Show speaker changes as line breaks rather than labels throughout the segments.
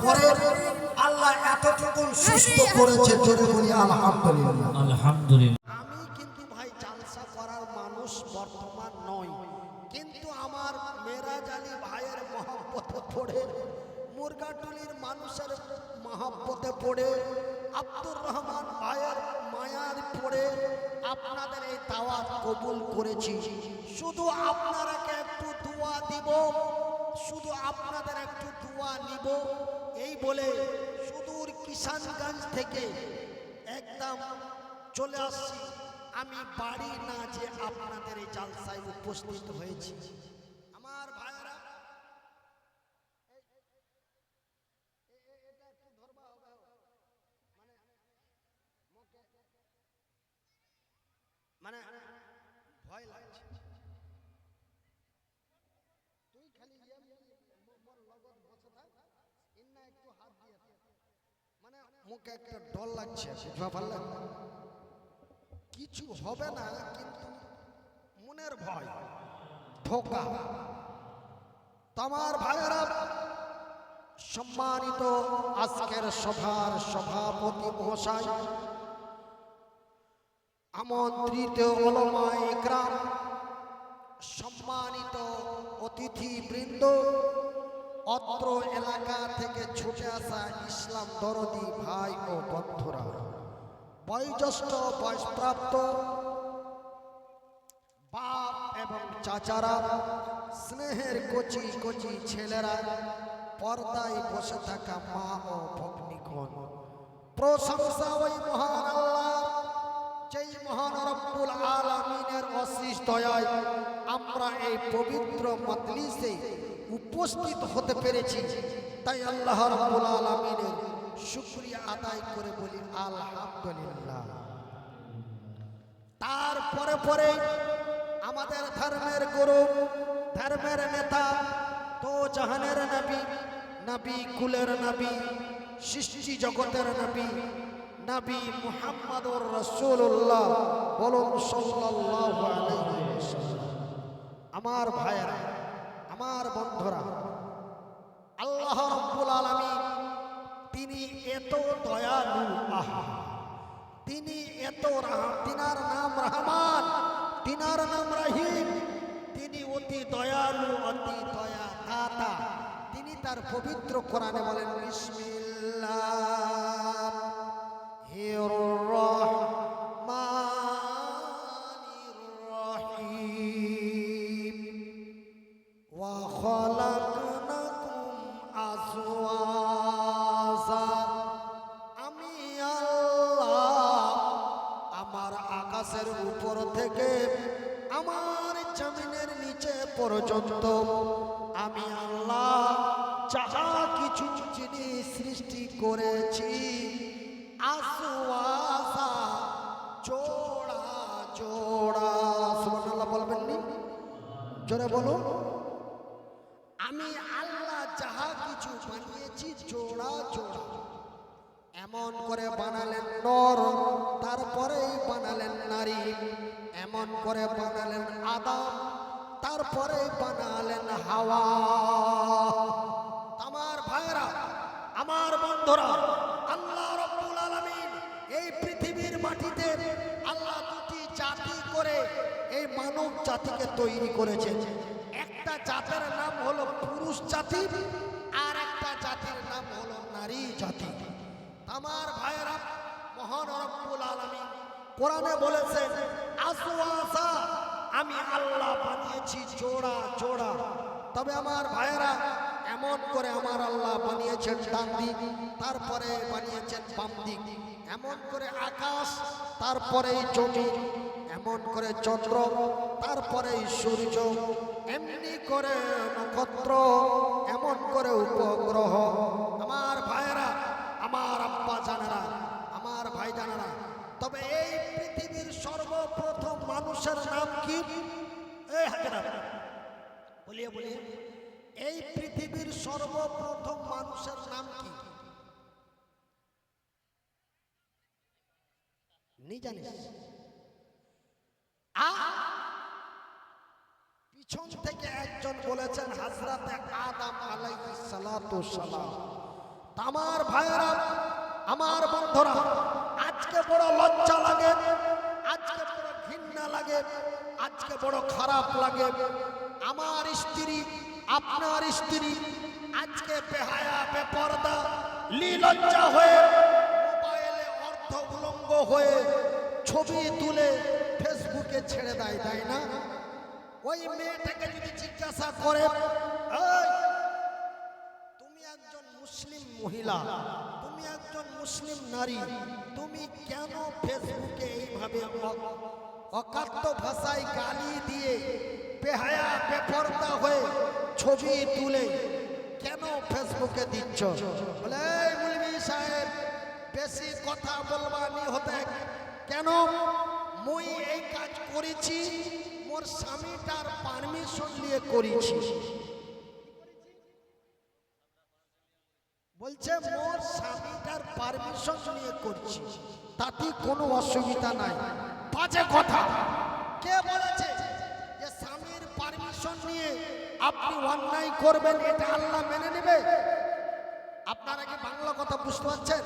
পরে আল্লাহ এতটুকু সুস্থ করেছে, জোরে বলি আলহামদুলিল্লাহ।
আলহামদুলিল্লাহ।
আমি কিন্তু ভাই জালসা করার মানুষ বর্তমান নয়, কিন্তু আমার মেরাজ আলী ভাইয়ের মহব্বতে পড়ে, মুরগাটুলির মানুষের মহব্বতে পড়ে, আব্দুর রহমান ভাইয়ের মায়ার পড়ে আপনাদের এই দাওয়াত কবুল করেছি। শুধু আপনারাকে একটু দোয়া দিব, শুধু আপনাদের একটু দোয়া নিব, এই বলে সুদূর কিষানগঞ্জ থেকে একদম চলে আসছি। আমি বাড়ি না যে আপনাদের এই জালসায় উপস্থিত হয়েছি। আমার ভাইরা এটা একটু ধরবা হবে, মানে ভয় লাগছে। তুই খালি মোর লগত বসে থাক, ইন্না একটু হাত দিয়ে মানে মুখে একটা ডর লাগছে, বুঝবা পারলেন? কিছু হবে না, কিন্তু মনের ভয়, ধোকা। তোমার ভাইয়েরা, সম্মানিত আজকের সভার সভাপতি মহাশয়, আমন্ত্রিত উলামায়ে ইকরাম, সম্মানিত অতিথি বৃন্দ, অত্র এলাকা থেকে ছুটে আসা ইসলাম দরদি ভাই ও বন্ধুরা, বয়োজ্যেষ্ঠ বয়সপ্রাপ্ত বাপ এবং চাচারা, স্নেহের কচি কচি ছেলেরা, পর্দায় বসে থাকা মা ও ভগ্নীগণ, প্রশংসা ওই মহান আল্লাহ, যেই মহান রব্বুল আলামিনের অশেষ দয়ায় আমরা এই পবিত্র মজলিসে উপস্থিত হতে পেরেছি। তাই আল্লাহ রাব্বুল আলামিনের শুকরিয়া আদায় করে বলি আলহামদুলিল্লাহ। তারপরে পরে আমাদের ধর্মের গুরু, ধর্মের নেতা, তো জাহানের নবী, নবী কুলের নবী, সৃষ্টি জগতের নবী, নবী মুহাম্মদুর রাসূলুল্লাহ, বলুন সাল্লাল্লাহু আলাইহি ওয়াসাল্লাম। আমার ভাইয়েরা, আমার বন্ধুরা, আল্লাহ রাব্বুল আলামিন তিনি এত দয়ালু, আহা, তিনি এত তিনার নাম রহমান, তিনার নাম রহিম, তিনি অতি দয়ালু, অতি দয়া দাতা। তিনি তার পবিত্র কোরআনে বলেন বিসমিল্লাহির রহমানির রহিম ওয়া খালাকনাকুম আজওয়াজা। আমি আল্লাহ আমার আকাশের উপর থেকে আমার জমিনের নিচে পর্যন্ত আমি আল্লাহ যাহা কিছু জিনিস সৃষ্টি করেছি, আজওয়াজা, জোড়া জোড়া। সুবহানাল্লাহ বলবেন নি? জোরে বলো। আমি আল্লাহ যাহা কিছু বানিয়েছি জোড়া জোড়া। এমন করে বানালেন নর, তারপরেই বানালেন নারী, এমন করে বানালেন আদম, তারপরেই বানালেন হাওয়া। আমার ভাইরা, আমার বন্ধুরা, আল্লাহ রাব্বুল আলামিন এই পৃথিবীর মাটিতে আল্লাহ দুটি জাতি করে এই মানব জাতিকে তৈরি করেছেন। একটা জাতের নাম হলো পুরুষ জাতি, আর একটা জাতির নাম হলো নারী জাতি। আমার ভাইয়েরা, মহান রব্বুল আলামিন কোরআনে বলেছেন আজওয়াজা, আমি আল্লাহ বানিয়েছি জোড়া জোড়া। তবে আমার ভাইয়েরা, এমন করে আমার আল্লাহ বানিয়েছেন ডান দিক, তারপরে বানিয়েছেন বাম দিক, এমন করে আকাশ, তারপরে জমিন, এমন করে চন্দ্র, তারপরে সূর্য, এমনি করে নক্ষত্র, এমন করে উপগ্রহ। আমার ভাইয়েরা, আমার আব্বা জানেরা, আমার ভাই জানেরা, তবে এই পৃথিবীর সর্বপ্রথম মানুষের নাম কি? এই হাজারা বলিয়ে বলিয়ে, এই পৃথিবীর সর্বপ্রথম মানুষের নাম কি? নি জানিস? পিছন থেকে একজন বলেছেন হযরতে আদম আলাইহিস সালাতু সালাম। আমার ভাইয়েরা, আমার বন্ধুরা, আজকে বড় লজ্জা লাগে, আজকে বড় ঘৃণা লাগে, আজকে বড় খারাপ লাগে। আমার স্ত্রী, আপনার স্ত্রী আজকে বেহায়া, বেপরদা, নির্লজ্জা হয়ে মোবাইলে অর্ধ উলঙ্গ হয়ে ছবি তুলে ফেসবুকে ছেড়ে দেয়, তাই না? ওই মেয়েটাকে যদি জিজ্ঞাসা করে, তুমি একজন মুসলিম মহিলা, তুমি একজন মুসলিম নারী, তুমি কেন ফেসবুকে এইভাবে অকাট্য ভাষায় গালি দিয়ে বেহায়া বেপরদা হয়ে ছবি তুলে কেন ফেসবুকে দিচ্ছ? বলে, মৌলভী সাহেব বেশি কথা বলবানি হতে, কেন মুই এই কাজ করেছি মোর স্বামীটার পারমিশন নিয়ে করেছি। বলছে মোর স্বামীটার পারমিশন নিয়ে করছি, তাতে কোনো অসুবিধা নাই। বাজে কথা। কে বলেছে যে স্বামীর পারমিশন নিয়ে আপনি অন্যায় করবেন, এটা আল্লাহ মেনে নেবে? আপনারা কি বাংলা কথা বুঝতে পারছেন?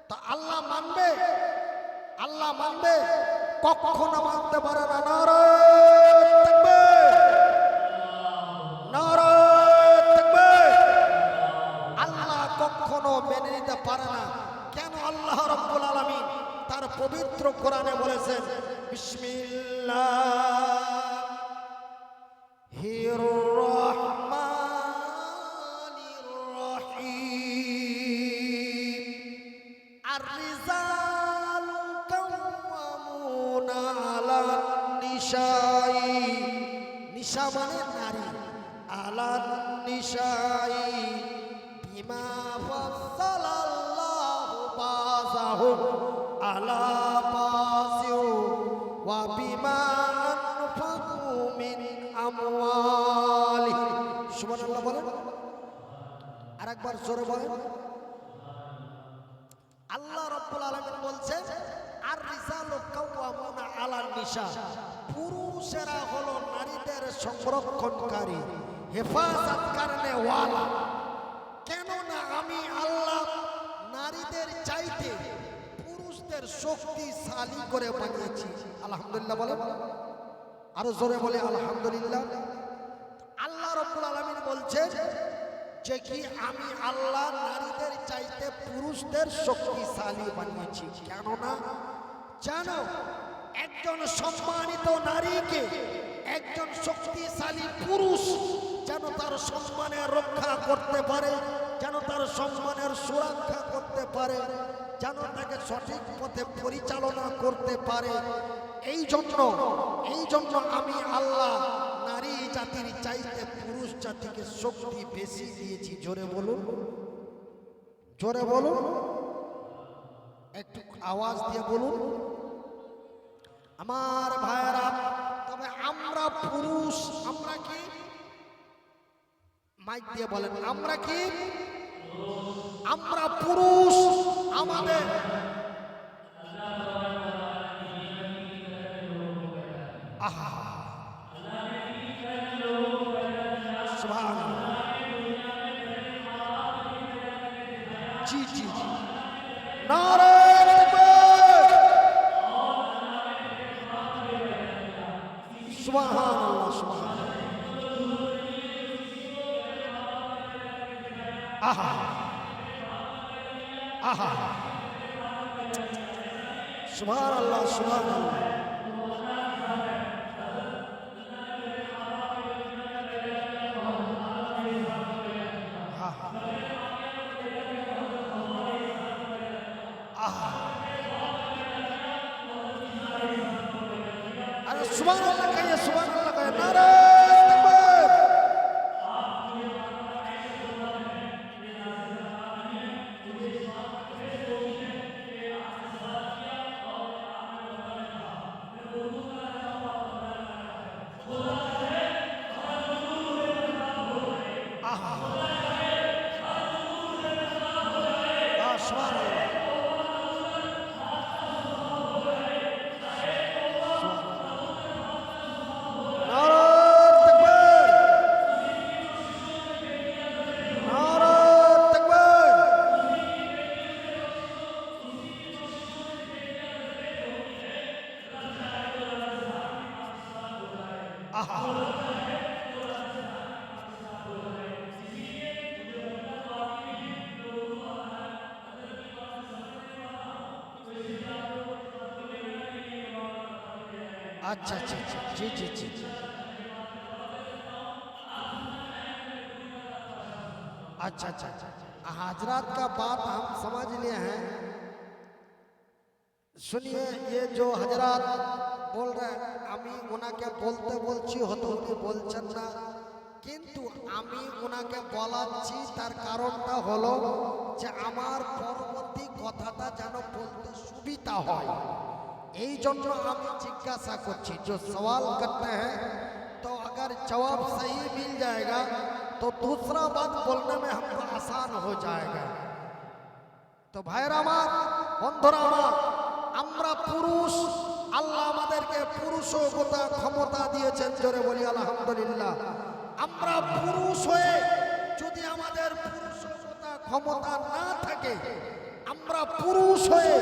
তা আল্লাহ মানবে? আল্লাহ মানবে? কখনো মানতে পারে না। নারায়ে তাকবীর, নারায়ে তাকবীর। আল্লাহ কখনো মেনে নিতে পারে না। কেন? আল্লাহ রাব্বুল আলামিন তার পবিত্র কোরআনে বলেছেন, বিসমিল্লাহির রহমানির রহিম, আর-রিজালু কাওয়ামুনা আলান নিসাই, নিসা মানে নারী, আলান নিসাই বিমা ফাসালাল্লাহু বাযাহুম আলা বাযিউ ওয়া বিমা আনফাকু মিন আমওয়ালিহিম। সুবহানাল্লাহ বলেন, আরেকবার জোরে বলেন। আল্লাহ রাব্বুল আলামিন বলছেন, আর রিজালু কাওয়ামুনা আলান নিসা, পুরুষেরা হলো নারীদের সংরক্ষণকারী, হেফাজত করনে ওয়ালা। কেন না আমি আল্লাহ নারীদের চাইতে পুরুষদের শক্তিশালী করে বানিয়েছি। আলহামদুলিল্লাহ বলেন, আরো জোরে বলে আলহামদুলিল্লাহ। আল্লাহ রাব্বুল আলামিন বলছেন যে কি আমি আল্লাহ নারীদের চাইতে পুরুষদের শক্তিশালী বানিয়েছি। কেন না জানো, একজন সম্মানিত নারীকে একজন শক্তিশালী পুরুষ যেন তার সম্মানের রক্ষা করতে পারে, যেন তার সম্মানের সুরক্ষা করতে পারে, যেন তাকে সঠিক পথে পরিচালনা করতে পারে। এই জন্য আমি আল্লাহ নারী জাতির চাইতে পুরুষ জাতিকে শক্তি বেশি দিয়েছি। জোরে বলুন, জোরে বলুন, একটু আওয়াজ দিয়ে বলুন আমার ভাইয়েরা। তবে আমরা পুরুষ, আমরা কি, মাইক দিয়ে বলেন, আমরা কি? আমরা পুরুষ। আমাদের জি জি জি, নারায়ে তাকবীর, সুবহানাল্লাহ, সুবহানাল্লাহ। আহা আহা, সুবহানাল্লাহ, সুবহানাল্লাহ। अरे सुबहानअल्लाह कहिए, सुबहानअल्लाह कहिए, नाराये तकबीर। अच्छा अच्छा अच्छा, जी जी जी जी। अच्छा अच्छा अच्छा, हजरात का बात हम समझ लिए हैं। सुनिए, ये जो हजरात बोल रहे हैं, আমি ওনাকে বলতে বলছি হয়তো উনি বলছেন না, কিন্তু আমি ওনাকে বলাচ্ছি, তার কারণটা হলো যে আমার পরবর্তী কথাটা যেন বলতে সুবিধা হয়, এই জন্য আমি জিজ্ঞাসা করছি। जो सवाल करते हैं तो अगर जवाब सही मिल जाएगा तो दूसरा बात बोलने में हमको आसान हो जाएगा। তো ভাইরা আমার, বন্ধুরা আমার, আমরা পুরুষ, আল্লাহ আমাদেরকে পুরুষতা ক্ষমতা দিয়েছেন, জোরে বলি আলহামদুলিল্লাহ। আমরা পুরুষ হয়ে যদি আমাদের পুরুষতা ক্ষমতা না থাকে, আমরা পুরুষ হয়ে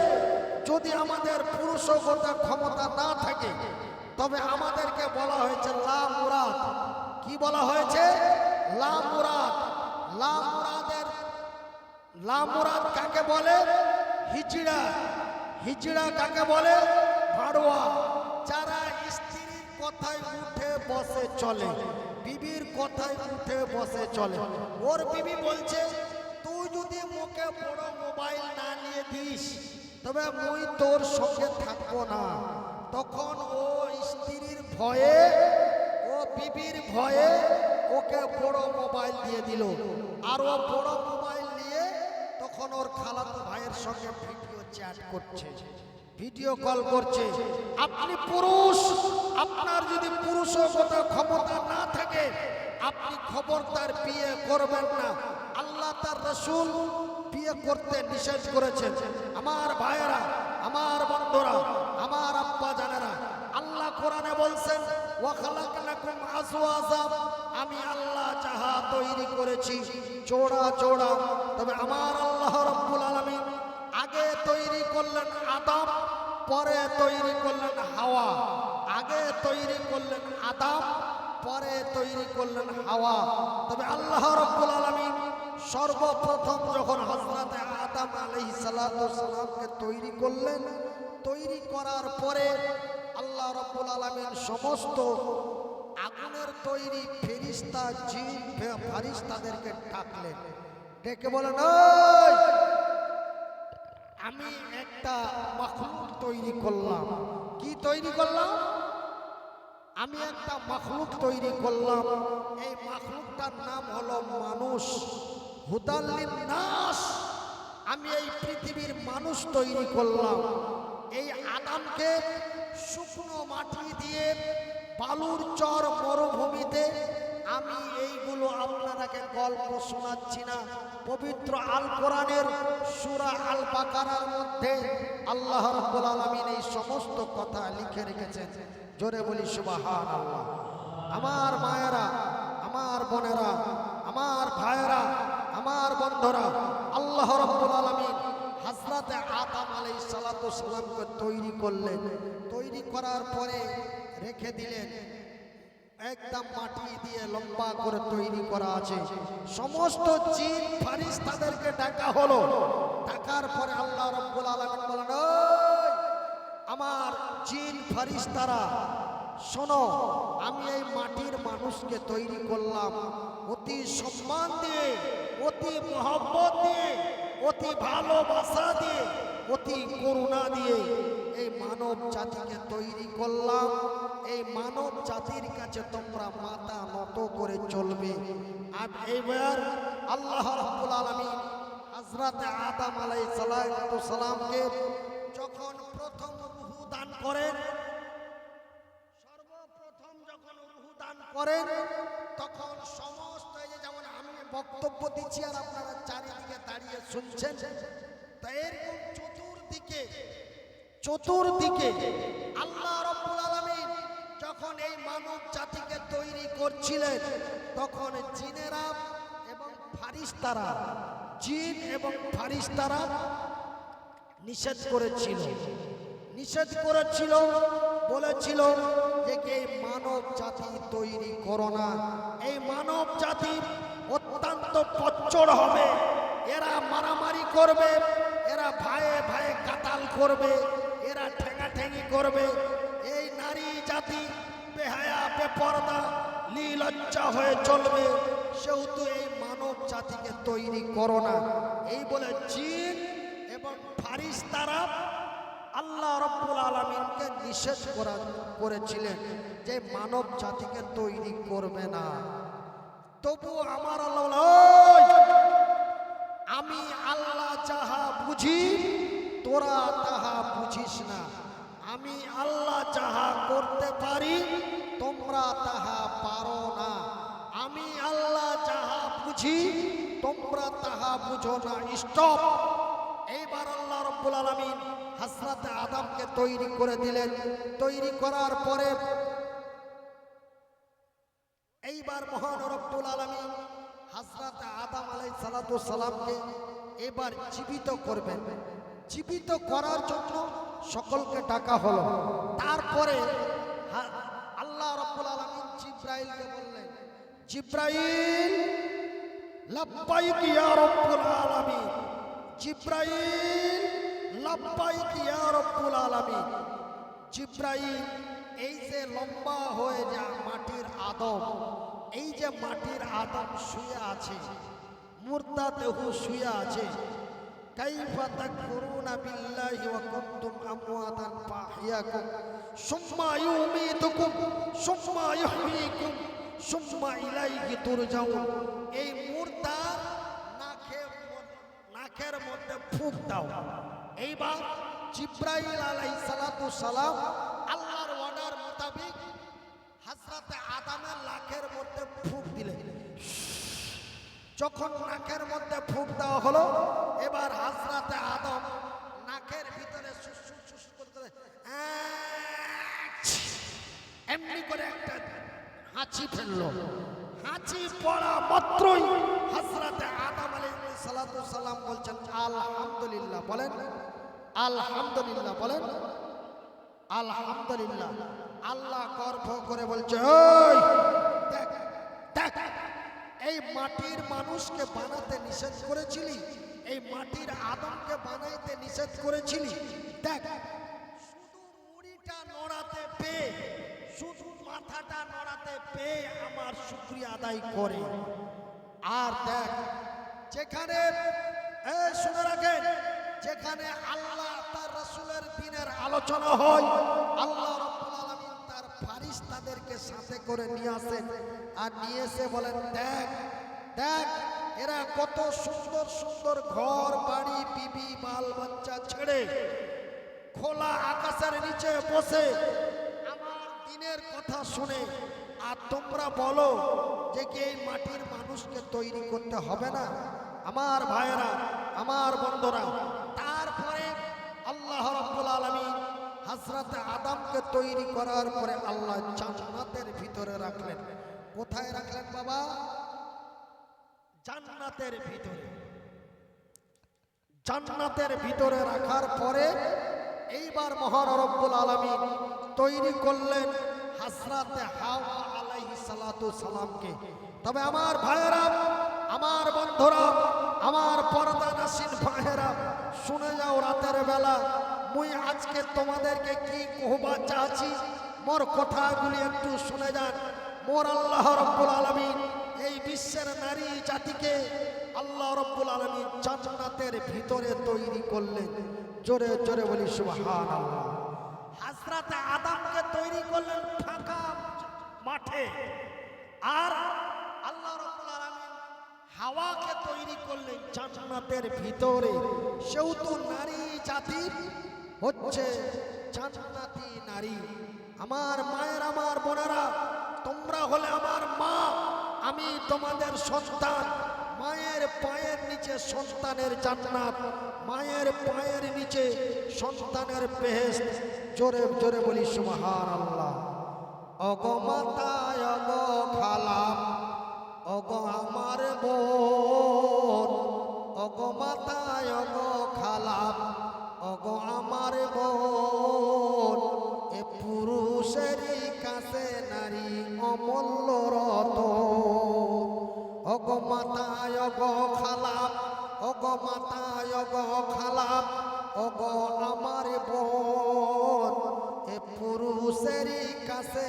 যদি আমাদের পুরুষতা ক্ষমতা না থাকে, তবে আমাদেরকে বলা হয়েছে লা মুরাদ। কি বলা হয়েছে? লা মুরাদ। লা মুরাদের লা মুরাদ কাকে বলে? হিজড়া। হিজড়া কাকে বলে? ভাড়ুয়া। যারা স্ত্রীর কথায় উঠে বসে চলে, বিবির কথায় উঠে বসে চলে। ওর বিবি বলছে, তুই যদি মুখে বড় মোবাইল না নিয়ে দিস তবে মুই তোর সঙ্গে থাকবো না। তখন ও স্ত্রীর ভয়ে, ও বিবির ভয়ে ওকে বড় মোবাইল দিয়ে দিল। আর ও বড় মোবাইল নিয়ে তখন ওর খালাতো ভাইয়ের সঙ্গে ভিডিও চ্যাট করছে, ভিডিও কল করছে। আপনি পুরুষ, আপনার যদি পুরুষতা ক্ষমতা না থাকে, আপনি খবরদার বিয়ে করবেন না। আল্লাহ তার রাসূল বিয়ে করতে নিষেধ করেছেন। আমার ভাইয়েরা, আমার বন্ধুরা, আমার আব্বা জানেরা, আল্লাহ কোরআনে বলছেন ওয়া খালাকনাকুম আজওয়াজা, আমি আল্লাহ যাহা তৈরি করেছি জোড়া জোড়া। তবে আমার আল্লাহ রাব্বুল আলামিন আগে তৈরি করলেন আদম, পরে তৈরি করলেন হাওয়া। আগে তৈরি করলেন আদম, পরে তৈরি করলেন হাওয়া। তবে আল্লাহ রাব্বুল আলামিন সর্বপ্রথম যখন হযরত আদম আলাইহিস সালাতু সালামকে তৈরি করলেন, তৈরি করার পরে আল্লাহ রাব্বুল আলামিন সমস্ত আগুনের তৈরি ফেরেশতা, জিন, ফারিস্তাদেরকে ডাকলেন, ডেকে বলেন, ওই আমি একটা মাখলুক তৈরি করলাম। কি তৈরি করলাম? আমি একটা মাখলুক তৈরি করলাম। এই মাখলুকটার নাম হলো মানুষ। হুদাল্লিন নাস, আমি এই পৃথিবীর মানুষ তৈরি করলাম। এই আদমকে শুকনো মাটি দিয়ে বালুর চর মরুভূমিতে, আমি এইগুলো আপনাদেরকে গল্প শোনাচ্ছি না, পবিত্র আল কোরআনের সূরা আল বাকারার মধ্যে আল্লাহ রাব্বুল আলামিন এই সমস্ত কথা লিখে রেখেছেন। জোরে বলি সুবহানাল্লাহ। আমার মায়েরা, আমার বোনেরা, আমার ভাইয়েরা, আমার বন্ধুরা, আল্লাহ রাব্বুল আলামিন হযরত আদম আলাইহিস সালাতু সালামকে তৈরি করলেন। তৈরি করার পরে রেখে দিলেন, একদম মাটি দিয়ে লম্বা করে তৈরি করা আছে। সমস্ত জিন ফারিস্তাদেরকে ডাকা হলো। ডাকার পরে আল্লাহ রাব্বুল আলামিন বলেন, ওই আমার জিন ফারিস্তারা শোনো, আমি এই মাটির মানুষকে তৈরি করলাম অতি সম্মান দিয়ে, অতি মহব্বত দিয়ে, অতি ভালোবাসা দিয়ে, অতি করুণা দিয়ে এই মানব জাতিকে তৈরি করলাম। এই মানব জাতির কাছে তোমরা মাথা নত করে চলবে। আর এইবার আল্লাহ রাব্বুল আলামিন হযরত আদম আলাইহিস সালামকে যখন প্রথম রূহ দান করেন, সর্বপ্রথম যখন রূহ দান করেন, তখন সমস্ত, এই যে যেমন আমি বক্তব্য দিচ্ছি আর আপনারা চারিদিকে দাঁড়িয়ে শুনছেন, তাই এরকম চতুর্দিকে আল্লাহ রাব্বুল আলামিন যখন এই মানব জাতিকে তৈরি করছিলেন, তখন জিনেরা এবং ফারিস্তারা, জিন এবং ফারিস্তারা নিষেধ করেছিল, বলেছিল যে এই মানব জাতি তৈরি করো না। এই মানব জাতি অত্যন্ত পচ্চড় হবে, এরা মারামারি করবে, এরা ভাইয়ে ভাইয়ে কাতাল করবে, এরা ঠেঙাঠেঙি করবে। এই নারী জাতি জাতি বেহায়া বেপরদা লীলজ্জা হয়ে চলবে, সেহেতু এই মানব জাতিকে তৈরি করো না। এই বলে জিন এবং ফারিস্তারা আল্লাহ রাব্বুল আলামিনকে নিষেধ করেছিলেন যে মানব জাতিকে তৈরি করবে না। তবু আমার আল্লাহ বলে, ওই আমি আল্লাহ যাহা বুঝি তোরা তাহা বুঝিস না। আমি আল্লাহ যাহা করতে পারি তোমরা তাহা পারো না। আমি আল্লাহ যাহা বুঝি তোমরা তাহা বুঝো না। স্টপ। এইবার আল্লাহ রাব্বুল আলামিন হযরত আদমকে তৈরি করে দিলেন। তৈরি করার পরে এইবার মহান রব্বুল আলামিন হযরত আদম আলাইহিস সালাতু সালামকে এবার জীবিত করবেন। জীবিত করার জন্য সকলকে ডাকা হলো। তারপরে আল্লাহ রাব্বুল আলামিন জিবরাইলকে বললেন, জিবরাইল লাব্বাইক ইয়া রাব্বুল আলামিন। জিবরাইল লাব্বাইক ইয়া রাব্বুল আলামিন। জিবরাইল এই যে লম্বা হয়ে যা মাটির আদম, এই যে মাটির আদম শুয়ে আছে, মুর্দা দেহ শুয়ে আছে, কাইফা তাকফুরুনা বিল্লাহি ওয়া কুনতুম আমওয়াতান ফাহিয়াকুম সুম্মা ইউমীতুকুম সুম্মা ইহয়ীকুম সুম্মা ইলাইহি তুরজাউন। এই মুর্দা নাকের মধ্যে ফুঁক দাও। এইবার জিবরাইল আলাইহিস সালাতু সালাম আল্লাহর অর্ডার মোতাবেক হযরত আদমের নাকের মধ্যে ফুঁক দিলেন। যখন নাকের মধ্যে ফুঁক দেওয়া হলো, এবার হযরত আদম নাকের ভিতরে সুস করতে এমনি করে একটা হাঁচি ফেললো। হাঁচি পড়া মাত্রই হযরত আদম আলাইহিস সালাতু সালাম বলছেন আলহামদুলিল্লাহ। বলেন আলহামদুলিল্লাহ। বলেন আলহামদুলিল্লাহ। আল্লাহ গর্ব করে বলছে, ওই দেখ দেখ, এই মাটির মানুষকে বানাতে নিষেধ করেছিলি, এই মাটির আদমকে বানাইতে নিষেধ করেছিলি, দেখ শুধু মুড়িটা নড়াতে পেয়ে, শুধু মাথাটা নড়াতে পেয়ে আমার শুকরিয়া আদায় করে। আর দেখ যেখানে শুনে রাখেন, যেখানে আল্লাহ তার রাসূলের দ্বীনের আলোচনা হয়, আল্লাহ রাব্বুল আলামিন তার ফারিস্তাদেরকে সাথে করে নিয়ে আসেন। আর নিয়ে এসে বলেন, দেখ দেখ এরা কত সুন্দর সুন্দর ঘর বাড়ি বিবি বাল বাচ্চা ছেড়ে খোলা আকাশের নিচে বসে আমার দ্বীনের কথা শুনে, আর তোমরা বলো যে কি এই মাটির মানুষকে তৈরি করতে হবে না? আমার ভাইয়েরা, আমার বন্ধুরা, তারপরে আল্লাহ রাব্বুল আলামিন হযরত আদমকে তৈরি করার পরে আল্লাহ জান্নাতের ভিতরে রাখলেন। কোথায় রাখলেন বাবা? জান্নাতের ভিতরে। জান্নাতের ভিতরে রাখার পরে এইবার মহান রব্বুল আলামিন তৈরি করলেন হযরত হাওয়া আলাইহিস সালাতু সালামকে। তবে আমার ভাইয়েরা, আমার বন্ধুরা, আমার পর্দা নাসিন ভাইয়েরা, শুনে যাও রাতের বেলা মুই আজকে তোমাদেরকে কি কহবা চাচ্ছি, মোর কথাগুলি একটু শুনে যান। মোর আল্লাহ রাব্বুল আলামিন এই বিশ্বের নারী জাতিকে আল্লাহ রাব্বুল আলামিন জান্নাতের ভিতরে তৈরি করলেন। জোরে জোরে বলি সুবহানাল্লাহ। হযরত আদমকে তৈরি করলেন ফাঁকা মাঠে, আর আল্লাহ রাব্বুল আলামিন হাওয়াকে তৈরি করলেন জান্নাতের ভিতরে। সেহেতু নারী জাতি হচ্ছে জান্নাতি নারী। আমার মায়ের, আমার বোনেরা, তোমরা হলে আমার মা, আমি তোমাদের সন্তান। মায়ের পায়ের নিচে সন্তানের জান্নাত, মায়ের পায়ের নিচে সন্তানের বেহেশত। জোরে জোরে বলি সুবহানাল্লাহ। ওগো মাতা, ওগো খালা, ওগো আমার বোন, ওগো মাতা, ওগো খালা, ওগো আমার বোন, এ পুরুষেরই কাছে নারী অমূল্য রতন। ওগো মাতা, ওগো খালা, ওগো মাতা, ওগো খালা, ওগো আমার বোন, এ পুরুষেরই কাছে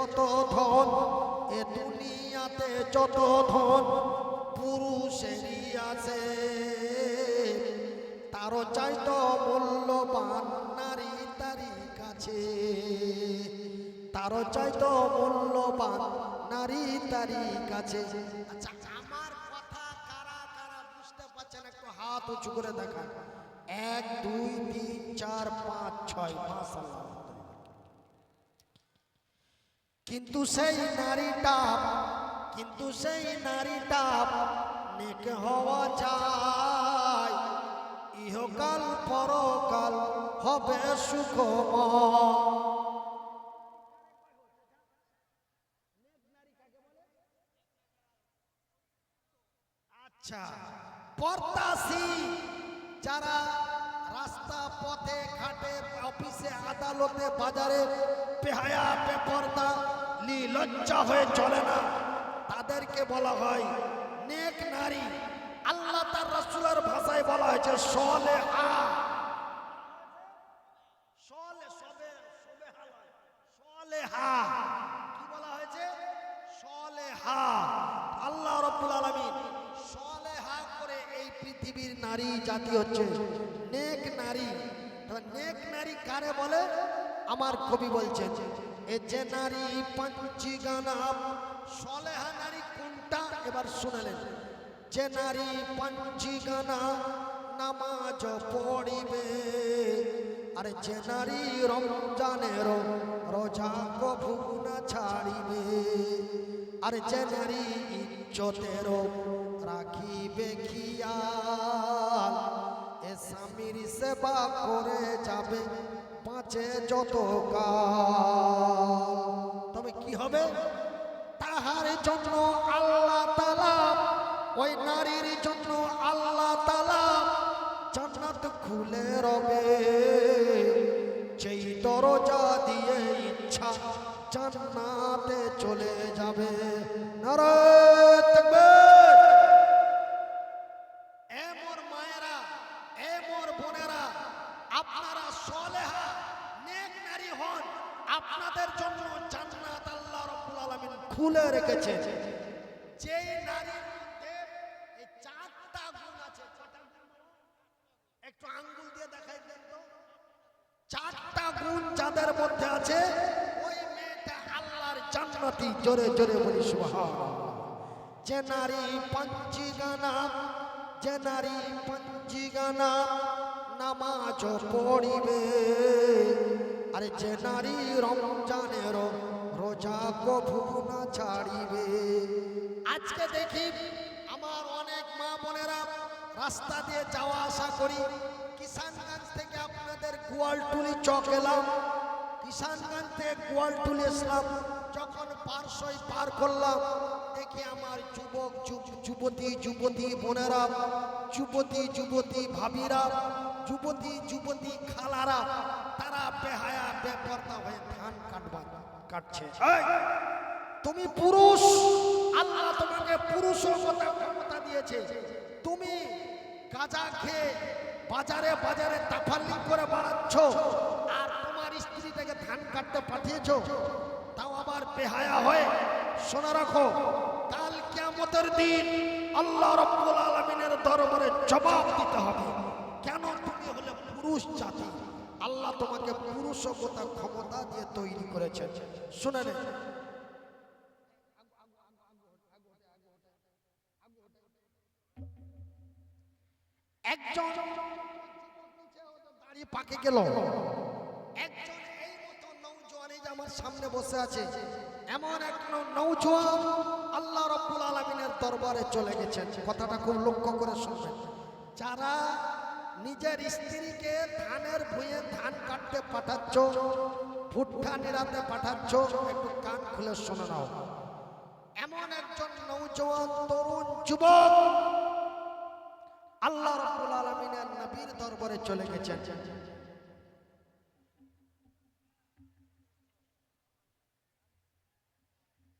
যত ধন, এ দুনিয়াতে যত ধন পুরুষেরই আছে, তারও চাইতো মূল্যবান নারী তারই কাছে, তারও চাইতো মূল্যবান নারী তারই কাছে। আচ্ছা, আমার কথা কারা কারা বুঝতে পারছেন একটু হাত উঁচু করে দেখান। 1 2 3 4 5 6, মাশাআল্লাহ। কিন্তু সেই নারীটা নেক হওয়া চাই, ইহকাল পরকাল হবে সুখময়। আচ্ছা, পর্দাশী যারা রাস্তা পথে ঘাটে অফিসে আদালতে বাজারে বেহায়া বেপর্দা নির্লজ্জা হয়ে চলে না, তাদেরকে বলা হয় নেক নারী। আল্লাহ তার রাসূলের ভাষায় বলা হয়েছে সলেহা। সলেহা কি বলা হয়েছে? সলেহা। আল্লাহ রাব্বুল আলামিন সলেহা করে এই পৃথিবীর নারী জাতি হচ্ছে নেক নারী। নেক নারী কারে বলে? আমার কবি বলছেন, এ যে নারী পঞ্চীগানা। সলেহা নারী কোনটা এবার শুনলেন? যে নারী পঞ্চীগানা নামাজ পড়িবে, আরে যে নারী রমজানের রোজা কভু না ছাড়িবে, আরে যে নারী ইজ্জতের রাখিবে খেয়াল, এ স্বামীর সেবা করে যাবে বাঁচে যত কাল। তবে কি হবে? তাহার জন্য আল্লাহ তাআলা, ওই নারীর জন্য আল্লাহ তাআলা জান্নাত খুলে রবে, যেই দরজা দিয়ে ইচ্ছা জান্নাতে চলে যাবে। নারায়ে তাকবীর। এ মোর মায়েরা, এ মোর বোনেরা, আপনারা সলেহা নেক নারী হন, আপনাদের জন্য জান্নাত আল্লাহ রাব্বুল আলামিন খুলে রেখেছে। যেই নারীর মধ্যে এই 4টা গুণ আছে, একটু আঙ্গুল দিয়ে দেখাই দেন তো। 4টা গুণ যাদের মধ্যে আছে, ওই মেয়েটা আল্লাহর জান্নাতি। জোরে জোরে বলি সুবহানাল্লাহ। যে নারী পঞ্চীগানা, যে নারী পঞ্চীগানা নামাজ পড়িবে, আরে যে নারী রমজানের রোজা কভু না ছাড়িবে। আজকে দেখি আমার অনেক মা বোনেরা রাস্তা দিয়ে যাওয়া আসা করি, কিষানগঞ্জ থেকে আপনাদের গোয়ালটুলি চক এলাম, কিষানগঞ্জ থেকে গোয়ালটুলি আসলাম, যখন পারসই পার করলাম দেখি আমার যুবক যুবতী বোনেরা, যুবতী ভাবিরা, যুবতী খালারা, তারা বেহায়া বেপরদা হয়ে ধান কাটছে। তুমি পুরুষ, আল্লাহ তোমাকে পুরুষত্বের ক্ষমতা দিয়েছে, তুমি গাঁজা খেয়ে বাজারে বাজারে তাফাল্লি করে বেড়াচ্ছ, আর তোমার স্ত্রীটাকে ধান কাটতে পাঠিয়েছো, তাও আবার বেহায়া হয়ে। শোনা রাখো, কাল কিয়ামতের দিন আল্লাহ রাব্বুল আলামিনের দরবারে জবাব দিতে হবে। কেন? তুমি হলে পুরুষ জাতি, আল্লাহ তোমাকে পুরুষত্বের ক্ষমতা দিয়ে তৈরি করেছেন। শুনে নে, একজন দাড়ি পাকে গেল, একজন এই মতো নওজোয়ান এই যে আমার সামনে বসে আছে, এমন এক নওজোয়ান আল্লাহ রাব্বুল আলামিনের দরবারে চলে গেছেন। কথাটা খুব লক্ষ্য করে শুনবেন। যারা নিজের স্ত্রীকে ধানের ভুঁইয়ে ধান কাটতে পাঠাচ্ছ, ভুট্টা নিড়াতে পাঠাচ্ছ, একটু কান খুলে শুনে নাও। এমন একজন নওজোয়ান তরুণ যুবক আল্লাহ রাব্বুল আলামিনের নবীর দরবারে চলে গেছেন।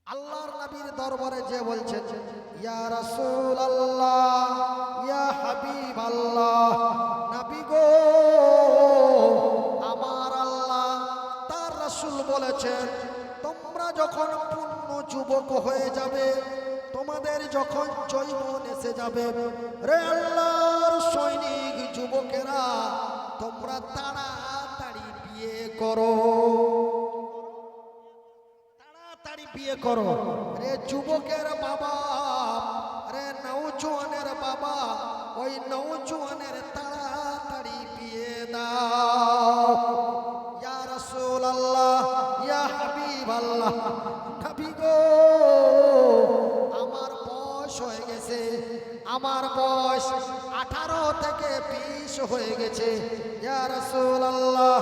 আল্লাহর নবীর দরবারে যে বলছেন, ইয়া রাসূলুল্লাহ, ইয়া হাবিবাল্লাহ, নবী গো, আমার আল্লাহ তার রাসূল বলেছেন তোমরা তোমরা যখন পূর্ণ যুবক হয়ে যাবে, তোমাদের যখন যৌবন এসে যাবে, রে আল্লাহর সৈনিক যুবকেরা, তোমরা তাড়াতাড়ি বিয়ে করো, তাড়াতাড়ি বিয়ে করো। রে যুবকের বাবা, রে নওজোয়ানের বাবা, ওই নওজোয়ানের তাড়াতাড়ি বিয়ে দাও। ইয়া রাসূলুল্লাহ, ইয়া হাবিবাল্লাহ, নবী গো, আমার বয়স হয়ে গেছে, আমার বয়স 18 থেকে 20 হয়ে গেছে। ইয়া রাসূলুল্লাহ,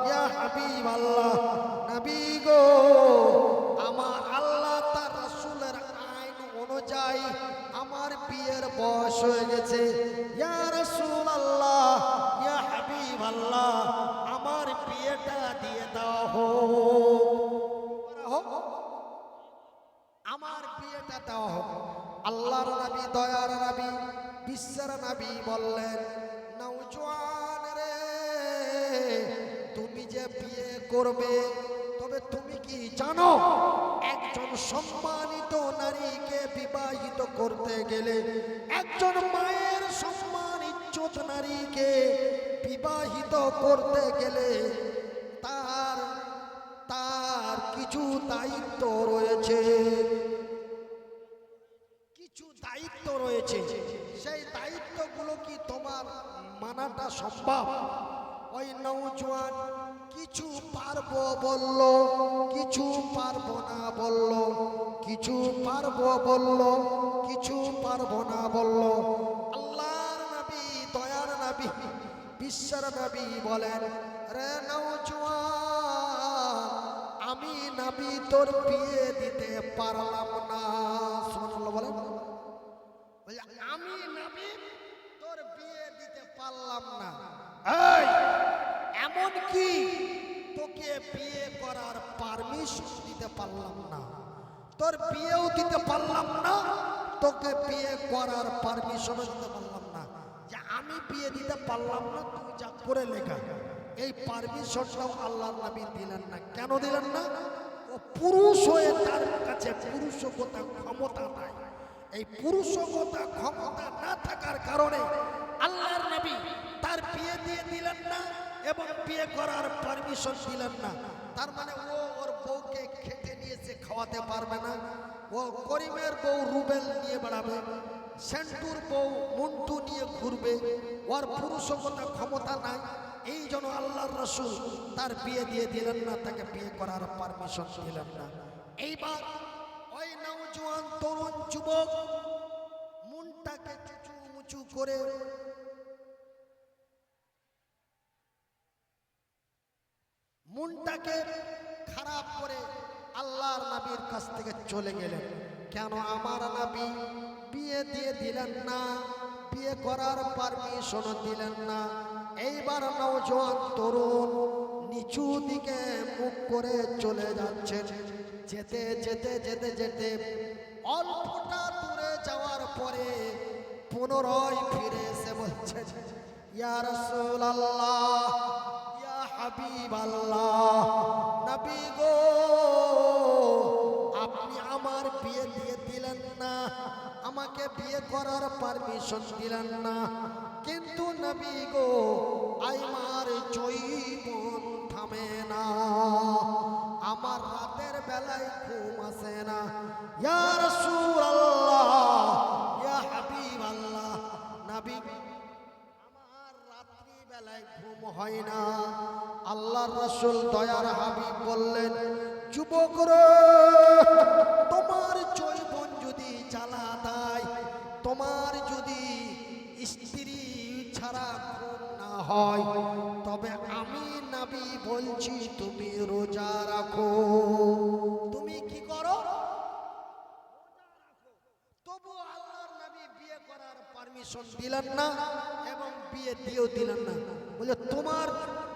ইয়া হাবিবাল্লাহ, নবী গো, আমার আল্লাহ তার রাসূলের আইন অনুযায়ী আমার বিয়ের বয়স হয়ে গেছে। ইয়া রাসূলুল্লাহ, ইয়া হাবিবাল্লাহ, আমার বিয়েটা দিয়ে দাও হোক, আমার বিয়েটা দেওয়া হোক। আল্লাহর নবী, দয়ার নবী, বিশ্বের নবী বললেন, নওজোয়ান রে, তুমি যে বিয়ে করবে, তবে তুমি কি জানো একজন সম্মানিত নারীকে বিবাহিত করতে গেলে, একজন মায়ের সম্মান ইজ্জত নারীকে বিবাহিত করতে গেলে তার তার কিছু দায়িত্ব রয়েছে, কিছু দায়িত্ব রয়েছে। সেই দায়িত্বগুলো কি তোমার মানাটা সম্ভব? ওই নওজোয়ান কিছু পারবো বলল, কিছু পারবো না বলল, কিছু পারবো বলল, কিছু পারবো না বলল। আল্লাহর নবী, দয়ার নবী, বিশ্বের নবী বলেন, রে নওজোয়ান, আমি নবী তোর বিয়ে দিতে পারলাম না। সুবহানাল্লাহ বলেন, আমি নবী তোর বিয়ে দিতে পারলাম না। এই, এমন কি তোকে বিয়ে করার পারমিশন দিতে পারলাম না, তোর বিয়েও দিতে পারলাম না, তোকে বিয়ে করার পারমিশন দিতে পারলাম না, যে আমি বিয়ে দিতে পারলাম না, তুই যা করে লেখা। এই পারমিশনটাও আল্লাহর নবী দিলেন না। কেন দিলেন না? ও পুরুষ হয়ে তার কাছে পুরুষগত ক্ষমতা নাই। এই পুরুষগত ক্ষমতা না থাকার কারণে আল্লাহর নবী তার বিয়ে দিয়ে দিলেন না এবং বিয়ে করার পারমিশন দিলেন না। তার মানে ও ওর বউকে খেটে নিয়েছে, খাওয়াতে পারবে না। ও করিমের বউ রুবেল নিয়ে বেড়াবে, সেন্টুর বউ মন্টু নিয়ে ঘুরবে, ওর পুরুষগত ক্ষমতা নাই। এই জন্য আল্লাহর রাসূল তার বিয়ে দিয়ে দিলেন না, তাকে বিয়ে করার পারমিশন দিলেন না। এইবার ওই নওজোয়ান তরুণ যুবক মনটাকে চুচু মুচু করে মনটাকে খারাপ করে আল্লাহর নবীর কাছ থেকে চলে গেলেন। কেন আমার নবী বিয়ে দিয়ে দিলেন না, বিয়ে করার পারমিশন দিলেন না। এইবার নওজোয়ান তরুণ নিচু দিকে মুখ করে চলে যাচ্ছেন। যেতে যেতে যেতে যেতে অল্পটা দূরে যাওয়ার পরে পুনরায় ফিরে এসে বলছেন, ইয়া রাসূলুল্লাহ, ইয়া হাবিবাল্লাহ, নবী গো, আপনি আমার বিয়ে দিয়ে দিলেন না, আমাকে বিয়ে করার পারমিশন দিলেন না, কিন্তু নবী গো, আমার যৌবন থামে না, আমার রাতের বেলায় ঘুম আসে না। ইয়া রাসূলুল্লাহ, ইয়া হাবিবাল্লাহ, নবী, আমার রাত্রি বেলায় ঘুম হয় না। আল্লাহর রাসূল দয়ার হাবিব বললেন, যুবক রে, তোমার যৌবন যদি জ্বালা দেয়, তোমার যদি স্ত্রী ছাড়া ঘুম না হয়, তবে আমি নবী বলছি তুমি রোজা রাখো। তুমি কি করো? তবু আল্লাহর নবী বিয়ে করার পারমিশন দিলেন না এবং বিয়ে দিয়েও দিলেন না। বলে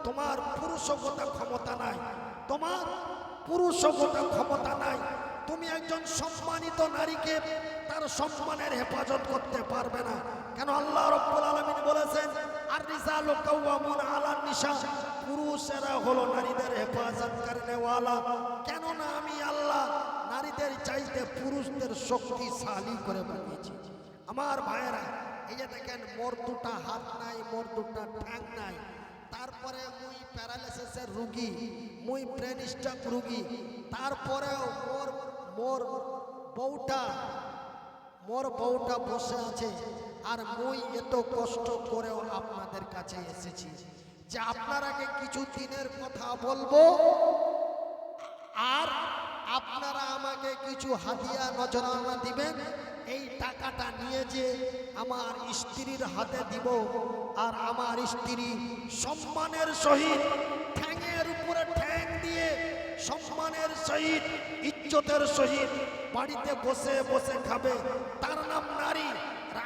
তোমার পুরুষগত ক্ষমতা নাই, তোমার পুরুষগত ক্ষমতা নাই, তুমি একজন সম্মানিত নারীকে তার সম্মানের হেফাজত করতে পারবে না। কেন আল্লাহ রাব্বুল আলামিন বলেছেন, আর রিজালু কাওয়ামুন আলান নিসা, পুরুষেরা হলো নারীদের হেফাজতকারী ওয়ালা। কেন না আমি আল্লাহ নারীদের চাইতে পুরুষদের শক্তিশালী করে বানিয়েছে। আমার ভাইয়েরা, এই যে দেখেন মোর দুটা হাত নাই, মোর দুটা ঠ্যাং নাই, তারপরে মুই প্যারালাইসিসের রুগী, মুই ব্রেন স্ট্রোক রুগী, তারপরেও মোর বউটা বসে আছে, আর মুই এত কষ্ট করেও আপনাদের কাছে এসেছি যে আপনারাকে কিছু দিনের কথা বলবো, আর আপনারা আমাকে কিছু হাদিয়া নজরানা দিবেন। এই টাকাটা নিয়ে যে আমার স্ত্রীর হাতে দিব, আর আমার স্ত্রী সম্মানের সহিত ঠ্যাঙের উপরে ঠ্যাং দিয়ে সম্মানের সহিত ইজ্জতের সহিত বাড়িতে বসে বসে খাবে। তার নাম নারী।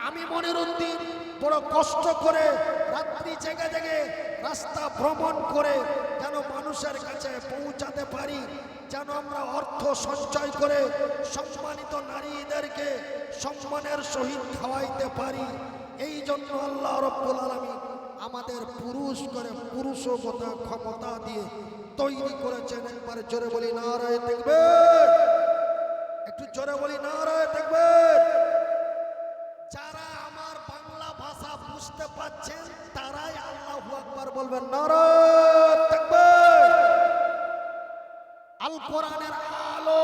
আমি মনিরুদ্দিন বড় কষ্ট করে রাত্রি জেগে জেগে রাস্তা ভ্রমণ করে যেন মানুষের কাছে পৌঁছাতে পারি, যেন আমরা অর্থ সঞ্চয় করে সম্মানিত নারীদেরকে সম্মানের সহিত খাওয়াইতে পারি। এই জন্য আল্লাহ রাব্বুল আলামিন আমাদের পুরুষ করে পুরুষগত ক্ষমতা দিয়ে তৈরি করেছেন। একবার জোরে বলি নারায়ে তাকবীর, একটু জোরে বলি নারায়ে তাকবীর। যারা আমার বাংলা ভাষা বুঝতে পারছেন তারাই আল্লাহু আকবার বলবেন, নারায়ে তাকবীর। আল কোরআনের আলো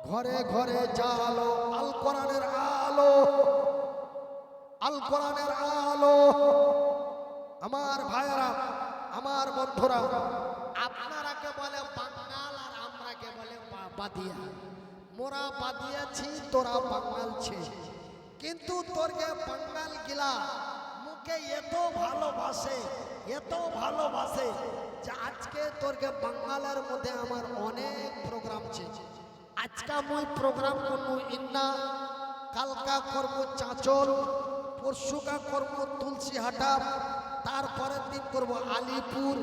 ঘরে ঘরে জালো, আল কোরআনের আলো, আল কোরআনের আলো। আমার ভাইয়েরা, আমার বন্ধুরা, আপনারাকে বলে বাঙাল আর আমরাকে বলে বাদিয়া। মোরা বাদিয়াছি, তোরা বাঙাল ছে, কিন্তু তোরকে বাঙাল গিলা মুখে এত ভালোবাসে, এত ভালোবাসে যে আজকে তোরকে বাঙালের মধ্যে আমার অনেক প্রোগ্রাম ছে। আজকা মুই প্রোগ্রাম করবো ইন্না, কালকা করবো চাঁচল, পরশুকা করবো তুলসীহাটা, তারপরের দিন করবো আলিপুর।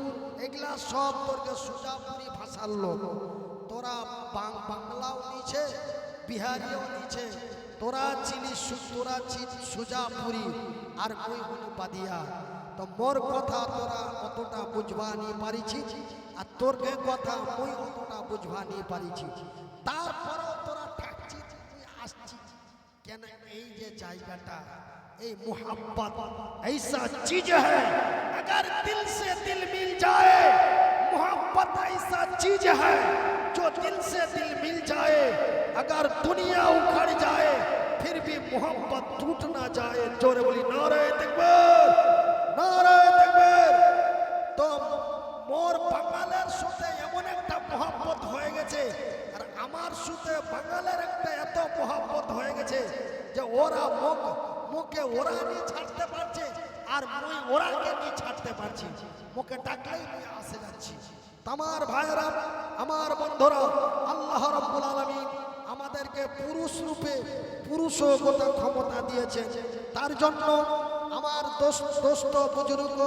এগুলা সব তোরকে সুজাপুরি ভাষার লোক। তোরা বাংলাও নিছে, বিহারিও নিছে, তোরা চিনি সুজাপুরি, আর মুই হলো বাদিয়া। তো মোর কথা তোরা অতটা বুঝবা নি পারিছি, আর তোরকে কথা মুই অতটা বুঝবা নি পারিছি। তারপরেও তোরা থাকছি, তুই আসছি কেন? এই যে জায়গাটা, এই मोहब्बत ऐसा चीज है, अगर दिल से दिल मिल जाए, मोहब्बत ऐसा चीज है जो दिल से दिल मिल जाए, अगर दुनिया उखड़ जाए फिर भी मोहब्बत टूट ना जाए। जोरे बोली नारे तकबीर, नारे तकबीर। तो मोर বাঙালের সাথে এমন একটা মোহব্বত হয়ে গেছে, আর আমার সাথে বাঙালের একটা এত মোহব্বত হয়ে গেছে যে ওরা মুখে ওরা নিয়ে ছাড়তে পারছে, আর মুই ওরাকে নিয়ে ছাড়তে পারছি। মুখে ডাকলেই মুই আসে যাচ্ছি। আমার ভাইয়েরা, আমার বন্ধুরা, আল্লাহ রাব্বুল আলামিন আমাদেরকে পুরুষ রূপে পুরুষগত ক্ষমতা দিয়েছেন। তার জন্য আমার দোস্ত বুজুর্গ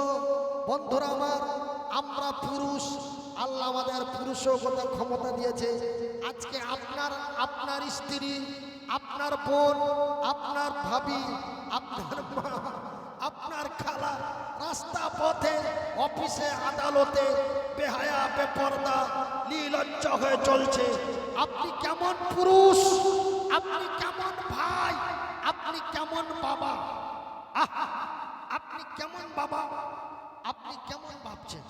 বন্ধুরা আমার, আমরা পুরুষ, আল্লাহ আমাদের পুরুষগত ক্ষমতা দিয়েছে। আজকে আপনার স্ত্রী, আপনার বোন, আপনার ভাবি, আপনার মা, আপনার খালা রাস্তা পথে, অফিসে, আদালতে বেহায়া বেপরদা নির্লজ্জ হয়ে চলছে। আপনি কেমন পুরুষ, আপনি কেমন ভাই, আপনি কেমন বাবা, আপনি কেমন বাবা, আপনি কেমন ভাবছেন?